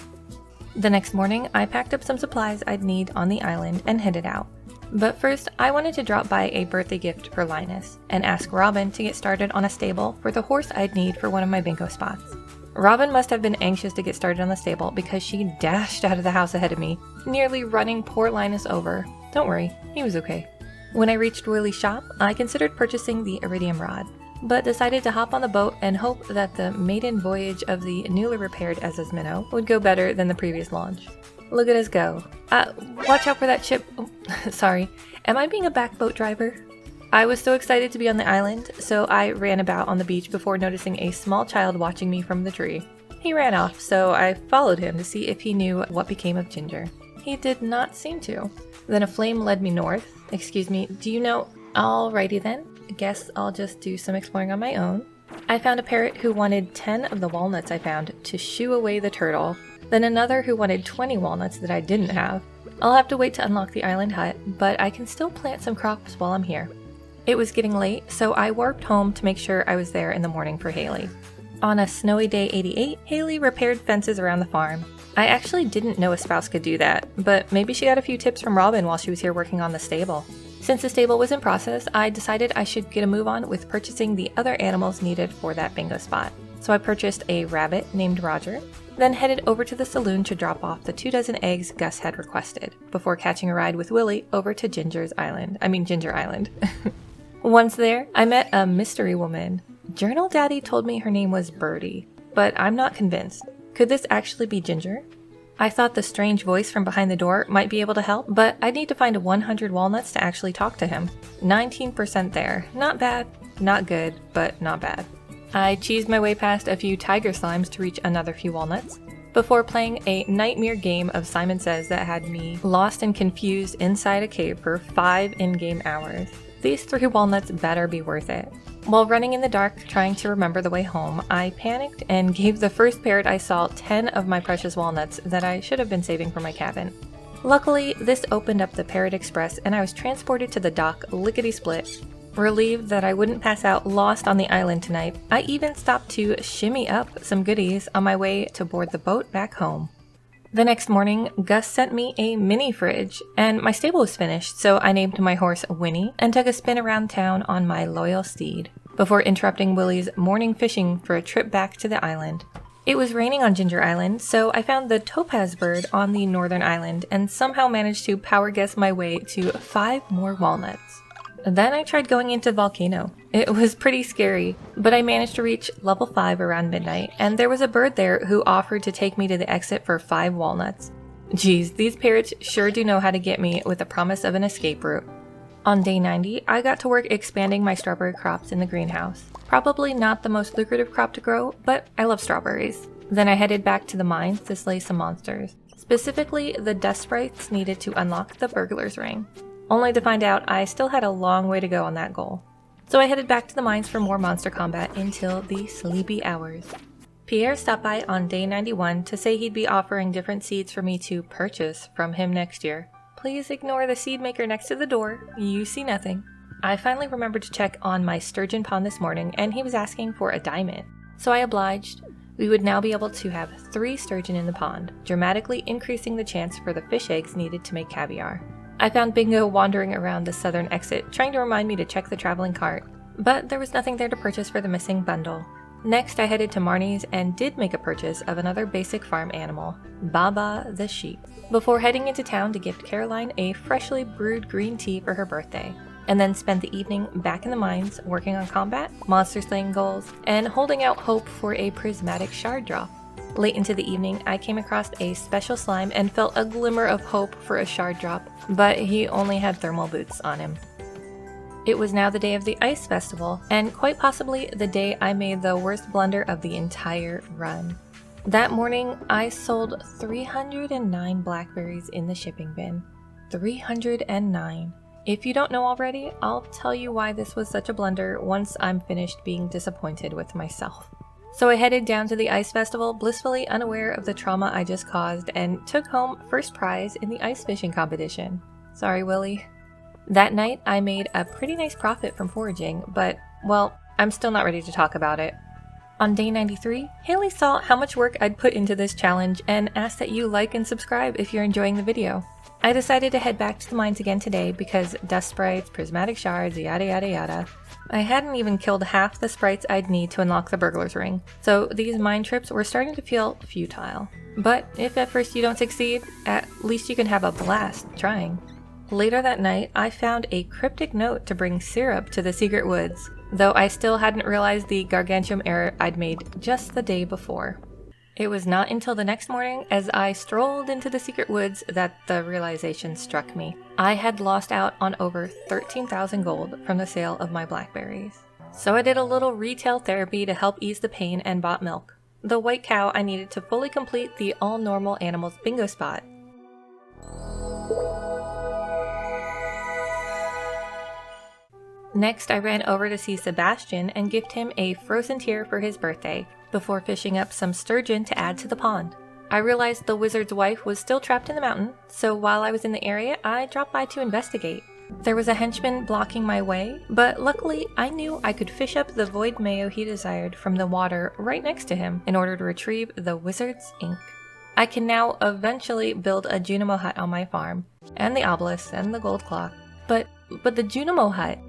The next morning, I packed up some supplies I'd need on the island and headed out. But first, I wanted to drop by a birthday gift for Linus and ask Robin to get started on a stable for the horse I'd need for one of my bingo spots. Robin must have been anxious to get started on the stable because she dashed out of the house ahead of me, nearly running poor Linus over. Don't worry, he was okay. When I reached Willie's shop, I considered purchasing the iridium rod, but decided to hop on the boat and hope that the maiden voyage of the newly repaired SS Minnow would go better than the previous launch. Look at us go. Watch out for that ship. Oh, sorry. Am I being a back boat driver? I was so excited to be on the island, so I ran about on the beach before noticing a small child watching me from the tree. He ran off, so I followed him to see if he knew what became of Ginger. He did not seem to. Then a flame led me north. Excuse me, do you know? Alrighty then. Guess I'll just do some exploring on my own. I found a parrot who wanted 10 of the walnuts I found to shoo away the turtle. Then another who wanted 20 walnuts that I didn't have. I'll have to wait to unlock the island hut, but I can still plant some crops while I'm here. It was getting late, so I warped home to make sure I was there in the morning for Haley. On a snowy day 88, Haley repaired fences around the farm. I actually didn't know a spouse could do that, but maybe she got a few tips from Robin while she was here working on the stable. Since the stable was in process, I decided I should get a move on with purchasing the other animals needed for that bingo spot. So I purchased a rabbit named Roger, then headed over to the saloon to drop off the 24 eggs Gus had requested, before catching a ride with Willie over to Ginger Island. Once there, I met a mystery woman. Journal Daddy told me her name was Birdie, but I'm not convinced. Could this actually be Ginger? I thought the strange voice from behind the door might be able to help, but I'd need to find 100 walnuts to actually talk to him. 19% there. Not bad, not good, but not bad. I cheesed my way past a few tiger slimes to reach another few walnuts, before playing a nightmare game of Simon Says that had me lost and confused inside a cave for 5 in-game hours. These 3 walnuts better be worth it. While running in the dark trying to remember the way home, I panicked and gave the first parrot I saw 10 of my precious walnuts that I should have been saving for my cabin. Luckily, this opened up the Parrot Express and I was transported to the dock lickety-split. Relieved that I wouldn't pass out lost on the island tonight, I even stopped to shimmy up some goodies on my way to board the boat back home. The next morning, Gus sent me a mini fridge, and my stable was finished, so I named my horse Winnie and took a spin around town on my loyal steed, before interrupting Willie's morning fishing for a trip back to the island. It was raining on Ginger Island, so I found the topaz bird on the northern island and somehow managed to power guess my way to 5 more walnuts. Then I tried going into the volcano. It was pretty scary, but I managed to reach level 5 around midnight, and there was a bird there who offered to take me to the exit for 5 walnuts. Geez, these parrots sure do know how to get me with the promise of an escape route. On day 90, I got to work expanding my strawberry crops in the greenhouse. Probably not the most lucrative crop to grow, but I love strawberries. Then I headed back to the mines to slay some monsters, specifically the dust sprites needed to unlock the burglar's ring. Only to find out I still had a long way to go on that goal. So I headed back to the mines for more monster combat until the sleepy hours. Pierre stopped by on day 91 to say he'd be offering different seeds for me to purchase from him next year. Please ignore the seed maker next to the door. You see nothing. I finally remembered to check on my sturgeon pond this morning, and he was asking for a diamond. So I obliged. We would now be able to have 3 sturgeon in the pond, dramatically increasing the chance for the fish eggs needed to make caviar. I found Bingo wandering around the southern exit, trying to remind me to check the traveling cart, but there was nothing there to purchase for the missing bundle. Next, I headed to Marnie's and did make a purchase of another basic farm animal, Baba the sheep, before heading into town to gift Caroline a freshly brewed green tea for her birthday, and then spent the evening back in the mines working on combat, monster slaying goals, and holding out hope for a prismatic shard drop. Late into the evening, I came across a special slime and felt a glimmer of hope for a shard drop, but he only had thermal boots on him. It was now the day of the Ice Festival, and quite possibly the day I made the worst blunder of the entire run. That morning, I sold 309 blackberries in the shipping bin. 309. If you don't know already, I'll tell you why this was such a blunder once I'm finished being disappointed with myself. So I headed down to the Ice Festival, blissfully unaware of the trauma I just caused, and took home first prize in the ice fishing competition. Sorry, Willie. That night, I made a pretty nice profit from foraging, but, well, I'm still not ready to talk about it. On day 93, Haley saw how much work I'd put into this challenge and asked that you like and subscribe if you're enjoying the video. I decided to head back to the mines again today because dust sprites, prismatic shards, yada yada yada. I hadn't even killed half the sprites I'd need to unlock the burglar's ring, so these mine trips were starting to feel futile. But if at first you don't succeed, at least you can have a blast trying. Later that night, I found a cryptic note to bring syrup to the secret woods, though I still hadn't realized the gargantuan error I'd made just the day before. It was not until the next morning, as I strolled into the secret woods, that the realization struck me. I had lost out on over 13,000 gold from the sale of my blackberries. So I did a little retail therapy to help ease the pain and bought milk, the white cow I needed to fully complete the all normal animals bingo spot. Next, I ran over to see Sebastian and gift him a frozen tear for his birthday, before fishing up some sturgeon to add to the pond. I realized the wizard's wife was still trapped in the mountain, so while I was in the area, I dropped by to investigate. There was a henchman blocking my way, but luckily I knew I could fish up the void mayo he desired from the water right next to him in order to retrieve the wizard's ink. I can now eventually build a Junimo hut on my farm, and the obelisk and the gold clock. But the Junimo hut!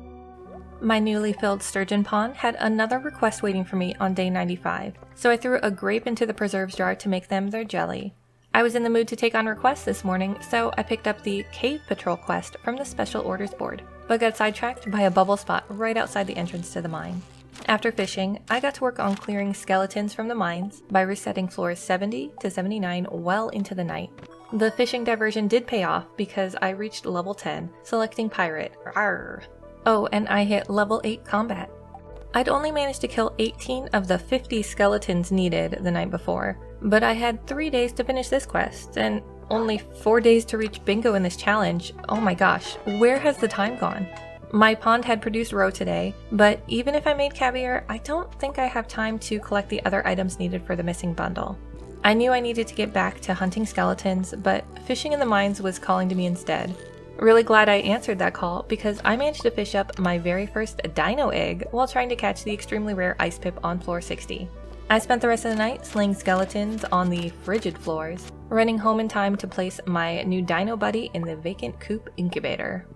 My newly filled sturgeon pond had another request waiting for me on day 95, so I threw a grape into the preserves jar to make them their jelly. I was in the mood to take on requests this morning, so I picked up the Cave Patrol quest from the Special Orders board, but got sidetracked by a bubble spot right outside the entrance to the mine. After fishing, I got to work on clearing skeletons from the mines by resetting floors 70 to 79 well into the night. The fishing diversion did pay off because I reached level 10, selecting Pirate. Arrgh. Oh, and I hit level 8 combat. I'd only managed to kill 18 of the 50 skeletons needed the night before, but I had 3 days to finish this quest, and only 4 days to reach bingo in this challenge. Oh my gosh, where has the time gone? My pond had produced roe today, but even if I made caviar, I don't think I have time to collect the other items needed for the missing bundle. I knew I needed to get back to hunting skeletons, but fishing in the mines was calling to me instead. Really glad I answered that call because I managed to fish up my very first dino egg while trying to catch the extremely rare ice pip on floor 60. I spent the rest of the night slaying skeletons on the frigid floors, running home in time to place my new dino buddy in the vacant coop incubator.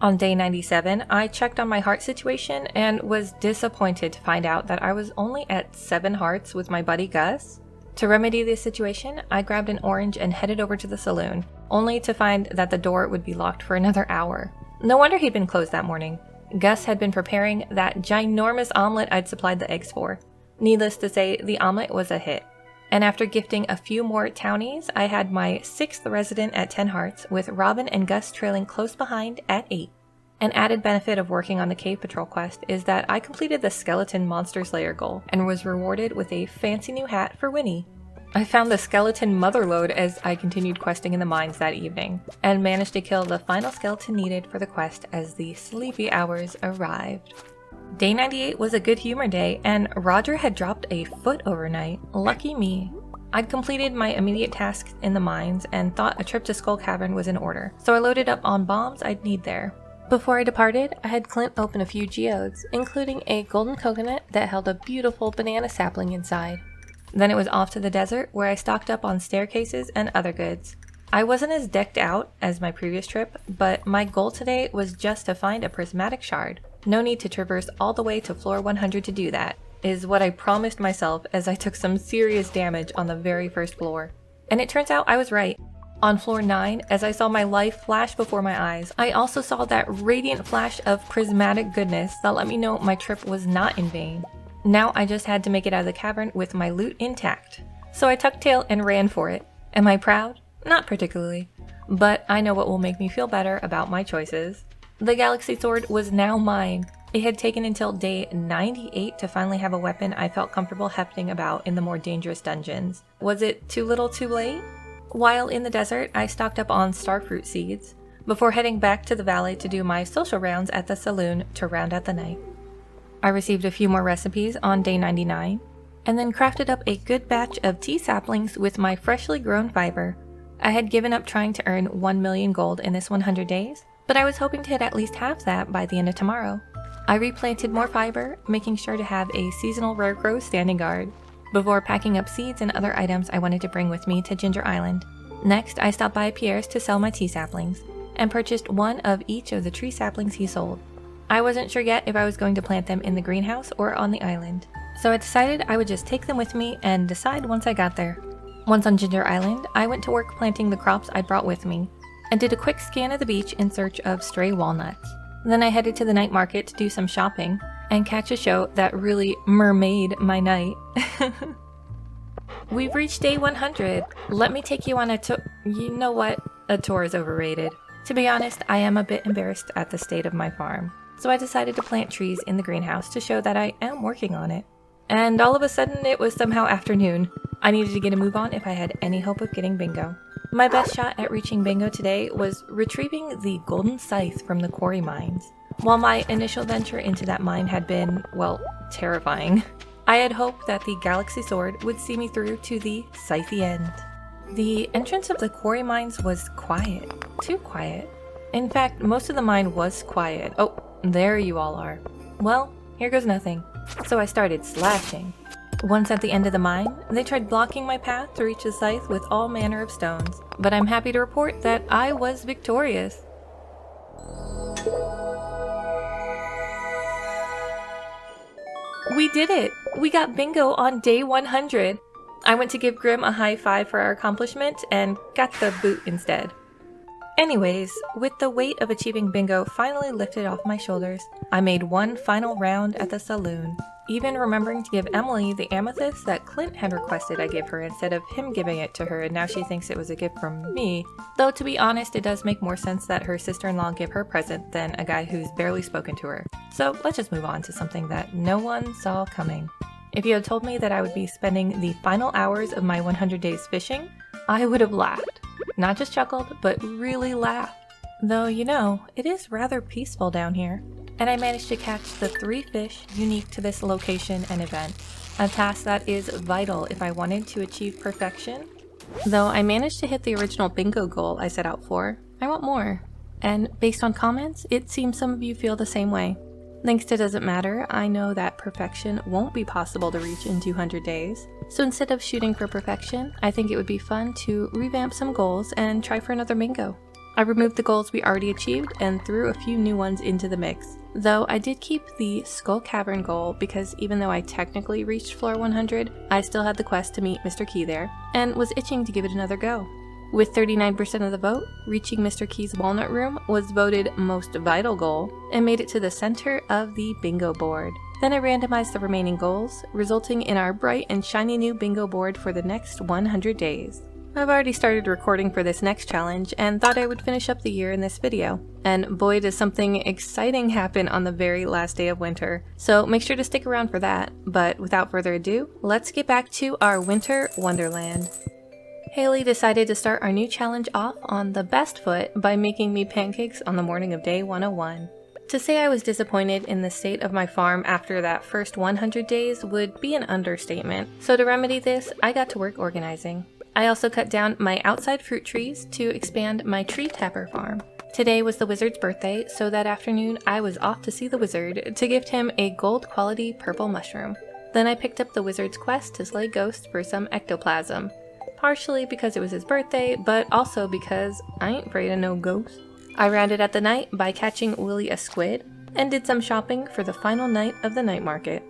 On day 97, I checked on my heart situation and was disappointed to find out that I was only at 7 hearts with my buddy Gus. To remedy this situation, I grabbed an orange and headed over to the saloon, only to find that the door would be locked for another hour. No wonder he'd been closed that morning. Gus had been preparing that ginormous omelet I'd supplied the eggs for. Needless to say, the omelet was a hit. And after gifting a few more townies, I had my 6th resident at 10 hearts, with Robin and Gus trailing close behind at 8. An added benefit of working on the Cave Patrol quest is that I completed the Skeleton Monster Slayer goal and was rewarded with a fancy new hat for Winnie. I found the skeleton motherlode as I continued questing in the mines that evening, and managed to kill the final skeleton needed for the quest as the sleepy hours arrived. Day 98 was a good humor day, and Roger had dropped a foot overnight. Lucky me. I'd completed my immediate tasks in the mines and thought a trip to Skull Cavern was in order, so I loaded up on bombs I'd need there. Before I departed, I had Clint open a few geodes, including a golden coconut that held a beautiful banana sapling inside. Then it was off to the desert, where I stocked up on staircases and other goods. I wasn't as decked out as my previous trip, but my goal today was just to find a prismatic shard. No need to traverse all the way to floor 100 to do that, is what I promised myself as I took some serious damage on the very first floor. And it turns out I was right. On floor 9, as I saw my life flash before my eyes, I also saw that radiant flash of prismatic goodness that let me know my trip was not in vain. Now I just had to make it out of the cavern with my loot intact. So I tucked tail and ran for it. Am I proud? Not particularly. But I know what will make me feel better about my choices. The Galaxy Sword was now mine. It had taken until day 98 to finally have a weapon I felt comfortable hefting about in the more dangerous dungeons. Was it too little too late? While in the desert, I stocked up on starfruit seeds, before heading back to the valley to do my social rounds at the saloon to round out the night. I received a few more recipes on day 99, and then crafted up a good batch of tea saplings with my freshly grown fiber. I had given up trying to earn 1 million gold in this 100 days, but I was hoping to hit at least half that by the end of tomorrow. I replanted more fiber, making sure to have a seasonal rare growth standing guard, before packing up seeds and other items I wanted to bring with me to Ginger Island. Next, I stopped by Pierre's to sell my tea saplings, and purchased one of each of the tree saplings he sold. I wasn't sure yet if I was going to plant them in the greenhouse or on the island, so I decided I would just take them with me and decide once I got there. Once on Ginger Island, I went to work planting the crops I brought with me, and did a quick scan of the beach in search of stray walnuts. Then I headed to the night market to do some shopping, and catch a show that really mermaid my night. We've reached day 100. Let me take you on a tour. You know what? A tour is overrated. To be honest, I am a bit embarrassed at the state of my farm, so I decided to plant trees in the greenhouse to show that I am working on it. And all of a sudden, it was somehow afternoon. I needed to get a move on if I had any hope of getting bingo. My best shot at reaching bingo today was retrieving the golden scythe from the quarry mines. While my initial venture into that mine had been, well, terrifying, I had hoped that the Galaxy Sword would see me through to the scythy end. The entrance of the quarry mines was quiet. Too quiet. In fact, most of the mine was quiet. Oh, there you all are. Well, here goes nothing. So I started slashing. Once at the end of the mine, they tried blocking my path to reach the scythe with all manner of stones, but I'm happy to report that I was victorious. We did it! We got bingo on day 100! I went to give Grim a high five for our accomplishment and got the boot instead. Anyways, with the weight of achieving bingo finally lifted off my shoulders, I made one final round at the saloon, even remembering to give Emily the amethyst that Clint had requested I give her instead of him giving it to her, and now she thinks it was a gift from me. Though to be honest, it does make more sense that her sister-in-law give her a present than a guy who's barely spoken to her. So let's just move on to something that no one saw coming. If you had told me that I would be spending the final hours of my 100 days fishing, I would have laughed. Not just chuckled, but really laughed. Though, you know, it is rather peaceful down here. And I managed to catch the 3 fish unique to this location and event, a task that is vital if I wanted to achieve perfection. Though I managed to hit the original bingo goal I set out for, I want more. And based on comments, it seems some of you feel the same way. Thanks to Doesn't Matter, I know that perfection won't be possible to reach in 200 days. So instead of shooting for perfection, I think it would be fun to revamp some goals and try for another bingo. I removed the goals we already achieved and threw a few new ones into the mix. Though I did keep the Skull Cavern goal because even though I technically reached floor 100, I still had the quest to meet Mr. Key there, and was itching to give it another go. With 39% of the vote, reaching Mr. Key's Walnut Room was voted most vital goal, and made it to the center of the bingo board. Then I randomized the remaining goals, resulting in our bright and shiny new bingo board for the next 100 days. I've already started recording for this next challenge and thought I would finish up the year in this video. And boy does something exciting happen on the very last day of winter, so make sure to stick around for that. But without further ado, let's get back to our winter wonderland. Haley decided to start our new challenge off on the best foot by making me pancakes on the morning of day 101. To say I was disappointed in the state of my farm after that first 100 days would be an understatement, so to remedy this, I got to work organizing. I also cut down my outside fruit trees to expand my tree tapper farm. Today was the wizard's birthday, so that afternoon I was off to see the wizard to gift him a gold quality purple mushroom. Then I picked up the wizard's quest to slay ghosts for some ectoplasm. Partially because it was his birthday, but also because I ain't afraid of no ghosts. I rounded out the night by catching Willy a squid, and did some shopping for the final night of the night market.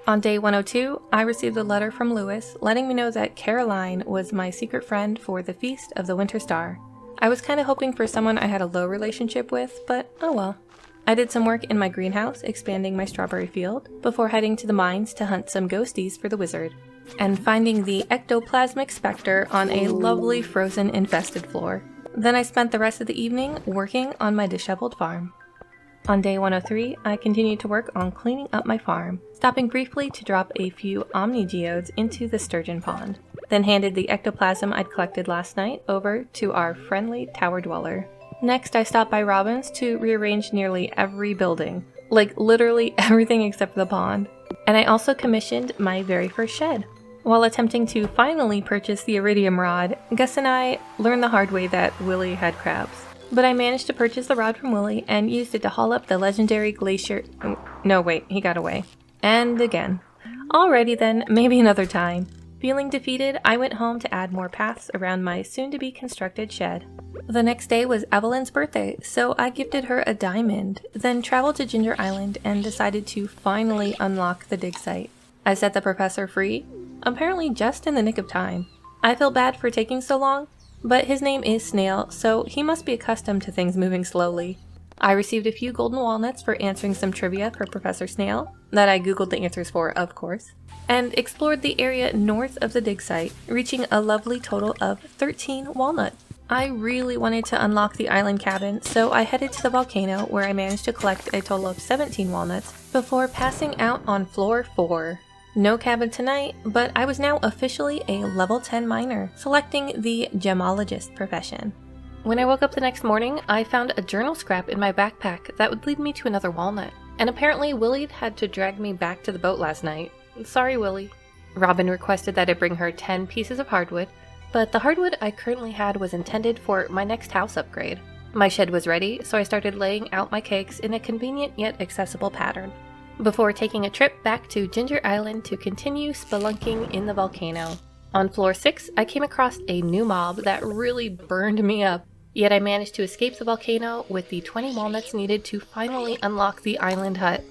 On day 102, I received a letter from Lewis letting me know that Caroline was my secret friend for the Feast of the Winter Star. I was kinda hoping for someone I had a low relationship with, but oh well. I did some work in my greenhouse, expanding my strawberry field, before heading to the mines to hunt some ghosties for the wizard, and finding the ectoplasmic specter on a lovely frozen infested floor. Then I spent the rest of the evening working on my disheveled farm. On day 103, I continued to work on cleaning up my farm, stopping briefly to drop a few omni-geodes into the sturgeon pond, then handed the ectoplasm I'd collected last night over to our friendly tower dweller. Next, I stopped by Robin's to rearrange nearly every building, like literally everything except the pond. And I also commissioned my very first shed. While attempting to finally purchase the iridium rod, Gus and I learned the hard way that Willy had crabs. But I managed to purchase the rod from Willy and used it to haul up the legendary glacier— no wait, he got away. And again. Alrighty then, maybe another time. Feeling defeated, I went home to add more paths around my soon-to-be constructed shed. The next day was Evelyn's birthday, so I gifted her a diamond, then traveled to Ginger Island and decided to finally unlock the dig site. I set the professor free, apparently just in the nick of time. I felt bad for taking so long, but his name is Snail, so he must be accustomed to things moving slowly. I received a few golden walnuts for answering some trivia for Professor Snail, that I googled the answers for, of course, and explored the area north of the dig site, reaching a lovely total of 13 walnuts. I really wanted to unlock the island cabin, so I headed to the volcano where I managed to collect a total of 17 walnuts before passing out on floor 4. No cabin tonight, but I was now officially a level 10 miner, selecting the gemologist profession. When I woke up the next morning, I found a journal scrap in my backpack that would lead me to another walnut, and apparently Willy had to drag me back to the boat last night. Sorry, Willy. Robin requested that I bring her 10 pieces of hardwood, but the hardwood I currently had was intended for my next house upgrade. My shed was ready, so I started laying out my cakes in a convenient yet accessible pattern, before taking a trip back to Ginger Island to continue spelunking in the volcano. On floor 6, I came across a new mob that really burned me up, yet I managed to escape the volcano with the 20 walnuts needed to finally unlock the island hut.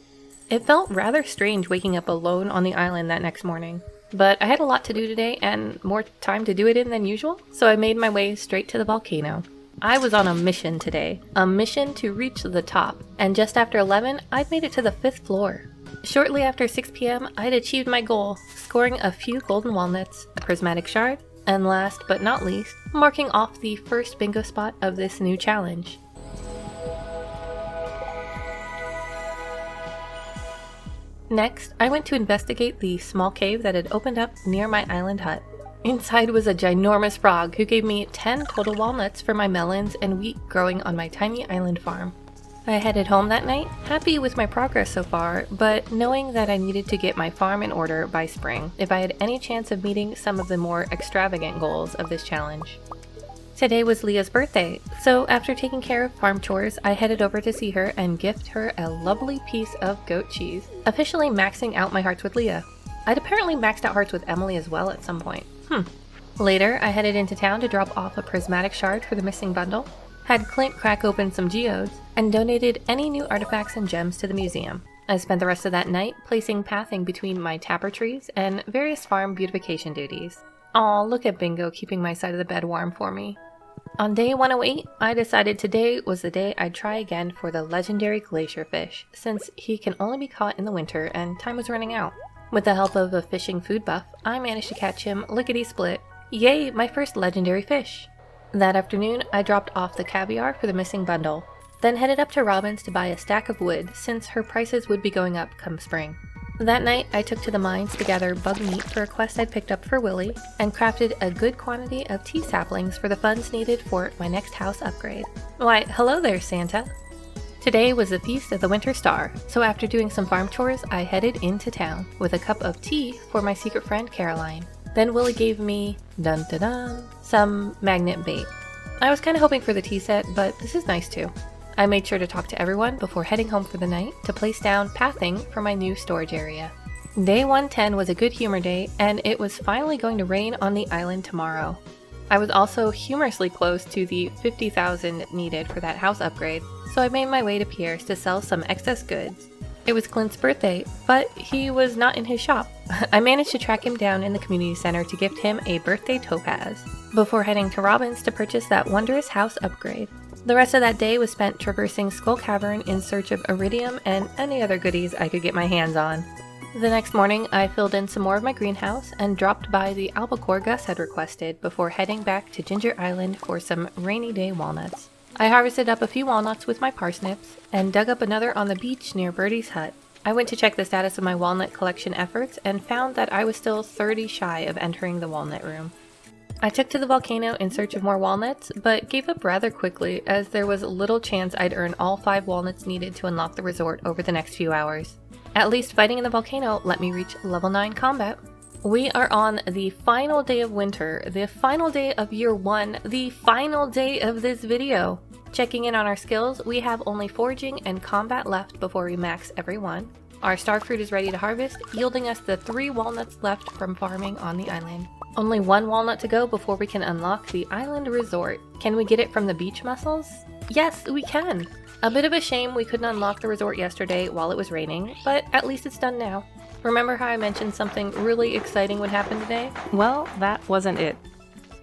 It felt rather strange waking up alone on the island that next morning, but I had a lot to do today and more time to do it in than usual, so I made my way straight to the volcano. I was on a mission today, a mission to reach the top, and just after 11, I'd made it to the 5th floor. Shortly after 6 p.m., I'd achieved my goal, scoring a few golden walnuts, a prismatic shard, and last but not least, marking off the first bingo spot of this new challenge. Next, I went to investigate the small cave that had opened up near my island hut. Inside was a ginormous frog who gave me 10 total walnuts for my melons and wheat growing on my tiny island farm. I headed home that night, happy with my progress so far, but knowing that I needed to get my farm in order by spring if I had any chance of meeting some of the more extravagant goals of this challenge. Today was Leah's birthday, so after taking care of farm chores, I headed over to see her and gift her a lovely piece of goat cheese, officially maxing out my hearts with Leah. I'd apparently maxed out hearts with Emily as well at some point. Later, I headed into town to drop off a prismatic shard for the missing bundle, had Clint crack open some geodes, and donated any new artifacts and gems to the museum. I spent the rest of that night placing pathing between my tapper trees and various farm beautification duties. Aw, look at Bingo keeping my side of the bed warm for me. On day 108, I decided today was the day I'd try again for the legendary glacier fish, since he can only be caught in the winter and time was running out. With the help of a fishing food buff, I managed to catch him lickety-split. Yay, my first legendary fish! That afternoon, I dropped off the caviar for the missing bundle, then headed up to Robin's to buy a stack of wood since her prices would be going up come spring. That night, I took to the mines to gather bug meat for a quest I'd picked up for Willy, and crafted a good quantity of tea saplings for the funds needed for my next house upgrade. Why, hello there, Santa! Today was the Feast of the Winter Star, so after doing some farm chores, I headed into town with a cup of tea for my secret friend Caroline. Then Willie gave me, dun-dun-dun, some magnet bait. I was kind of hoping for the tea set, but this is nice too. I made sure to talk to everyone before heading home for the night to place down pathing for my new storage area. Day 110 was a good humor day, and it was finally going to rain on the island tomorrow. I was also humorously close to the 50,000 needed for that house upgrade, so I made my way to Pierre's to sell some excess goods. It was Clint's birthday, but he was not in his shop. I managed to track him down in the community center to gift him a birthday topaz, before heading to Robin's to purchase that wondrous house upgrade. The rest of that day was spent traversing Skull Cavern in search of iridium and any other goodies I could get my hands on. The next morning, I filled in some more of my greenhouse and dropped by the albacore Gus had requested before heading back to Ginger Island for some rainy day walnuts. I harvested up a few walnuts with my parsnips and dug up another on the beach near Birdie's hut. I went to check the status of my walnut collection efforts and found that I was still 30 shy of entering the walnut room. I took to the volcano in search of more walnuts, but gave up rather quickly as there was little chance I'd earn all 5 walnuts needed to unlock the resort over the next few hours. At least fighting in the volcano let me reach level 9 combat. We are on the final day of winter, the final day of year 1, the final day of this video. Checking in on our skills, we have only foraging and combat left before we max every one. Our star fruit is ready to harvest, yielding us the 3 walnuts left from farming on the island. Only 1 walnut to go before we can unlock the island resort. Can we get it from the beach mussels? Yes, we can! A bit of a shame we couldn't unlock the resort yesterday while it was raining, but at least it's done now. Remember how I mentioned something really exciting would happen today? Well, that wasn't it.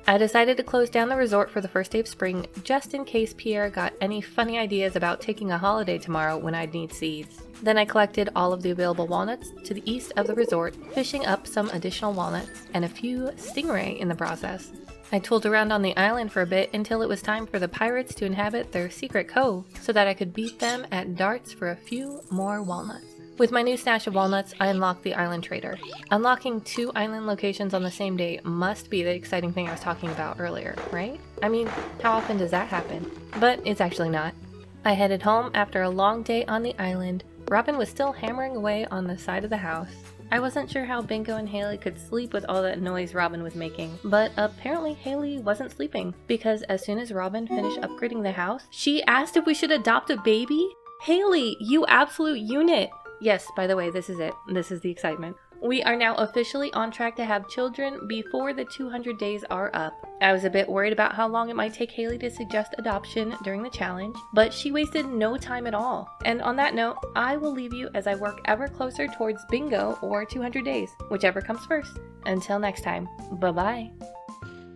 I decided to close down the resort for the first day of spring just in case Pierre got any funny ideas about taking a holiday tomorrow when I'd need seeds. Then I collected all of the available walnuts to the east of the resort, fishing up some additional walnuts and a few stingray in the process. I tooled around on the island for a bit until it was time for the pirates to inhabit their secret cove so that I could beat them at darts for a few more walnuts. With my new stash of walnuts, I unlocked the island trader. Unlocking 2 island locations on the same day must be the exciting thing I was talking about earlier, right? I mean, how often does that happen? But it's actually not. I headed home after a long day on the island. Robin was still hammering away on the side of the house. I wasn't sure how Bingo and Haley could sleep with all that noise Robin was making, but apparently Haley wasn't sleeping, because as soon as Robin finished upgrading the house, she asked if we should adopt a baby? Haley, you absolute unit! Yes, by the way, this is it. This is the excitement. We are now officially on track to have children before the 200 days are up. I was a bit worried about how long it might take Haley to suggest adoption during the challenge, but she wasted no time at all. And on that note, I will leave you as I work ever closer towards bingo or 200 days, whichever comes first. Until next time, bye-bye.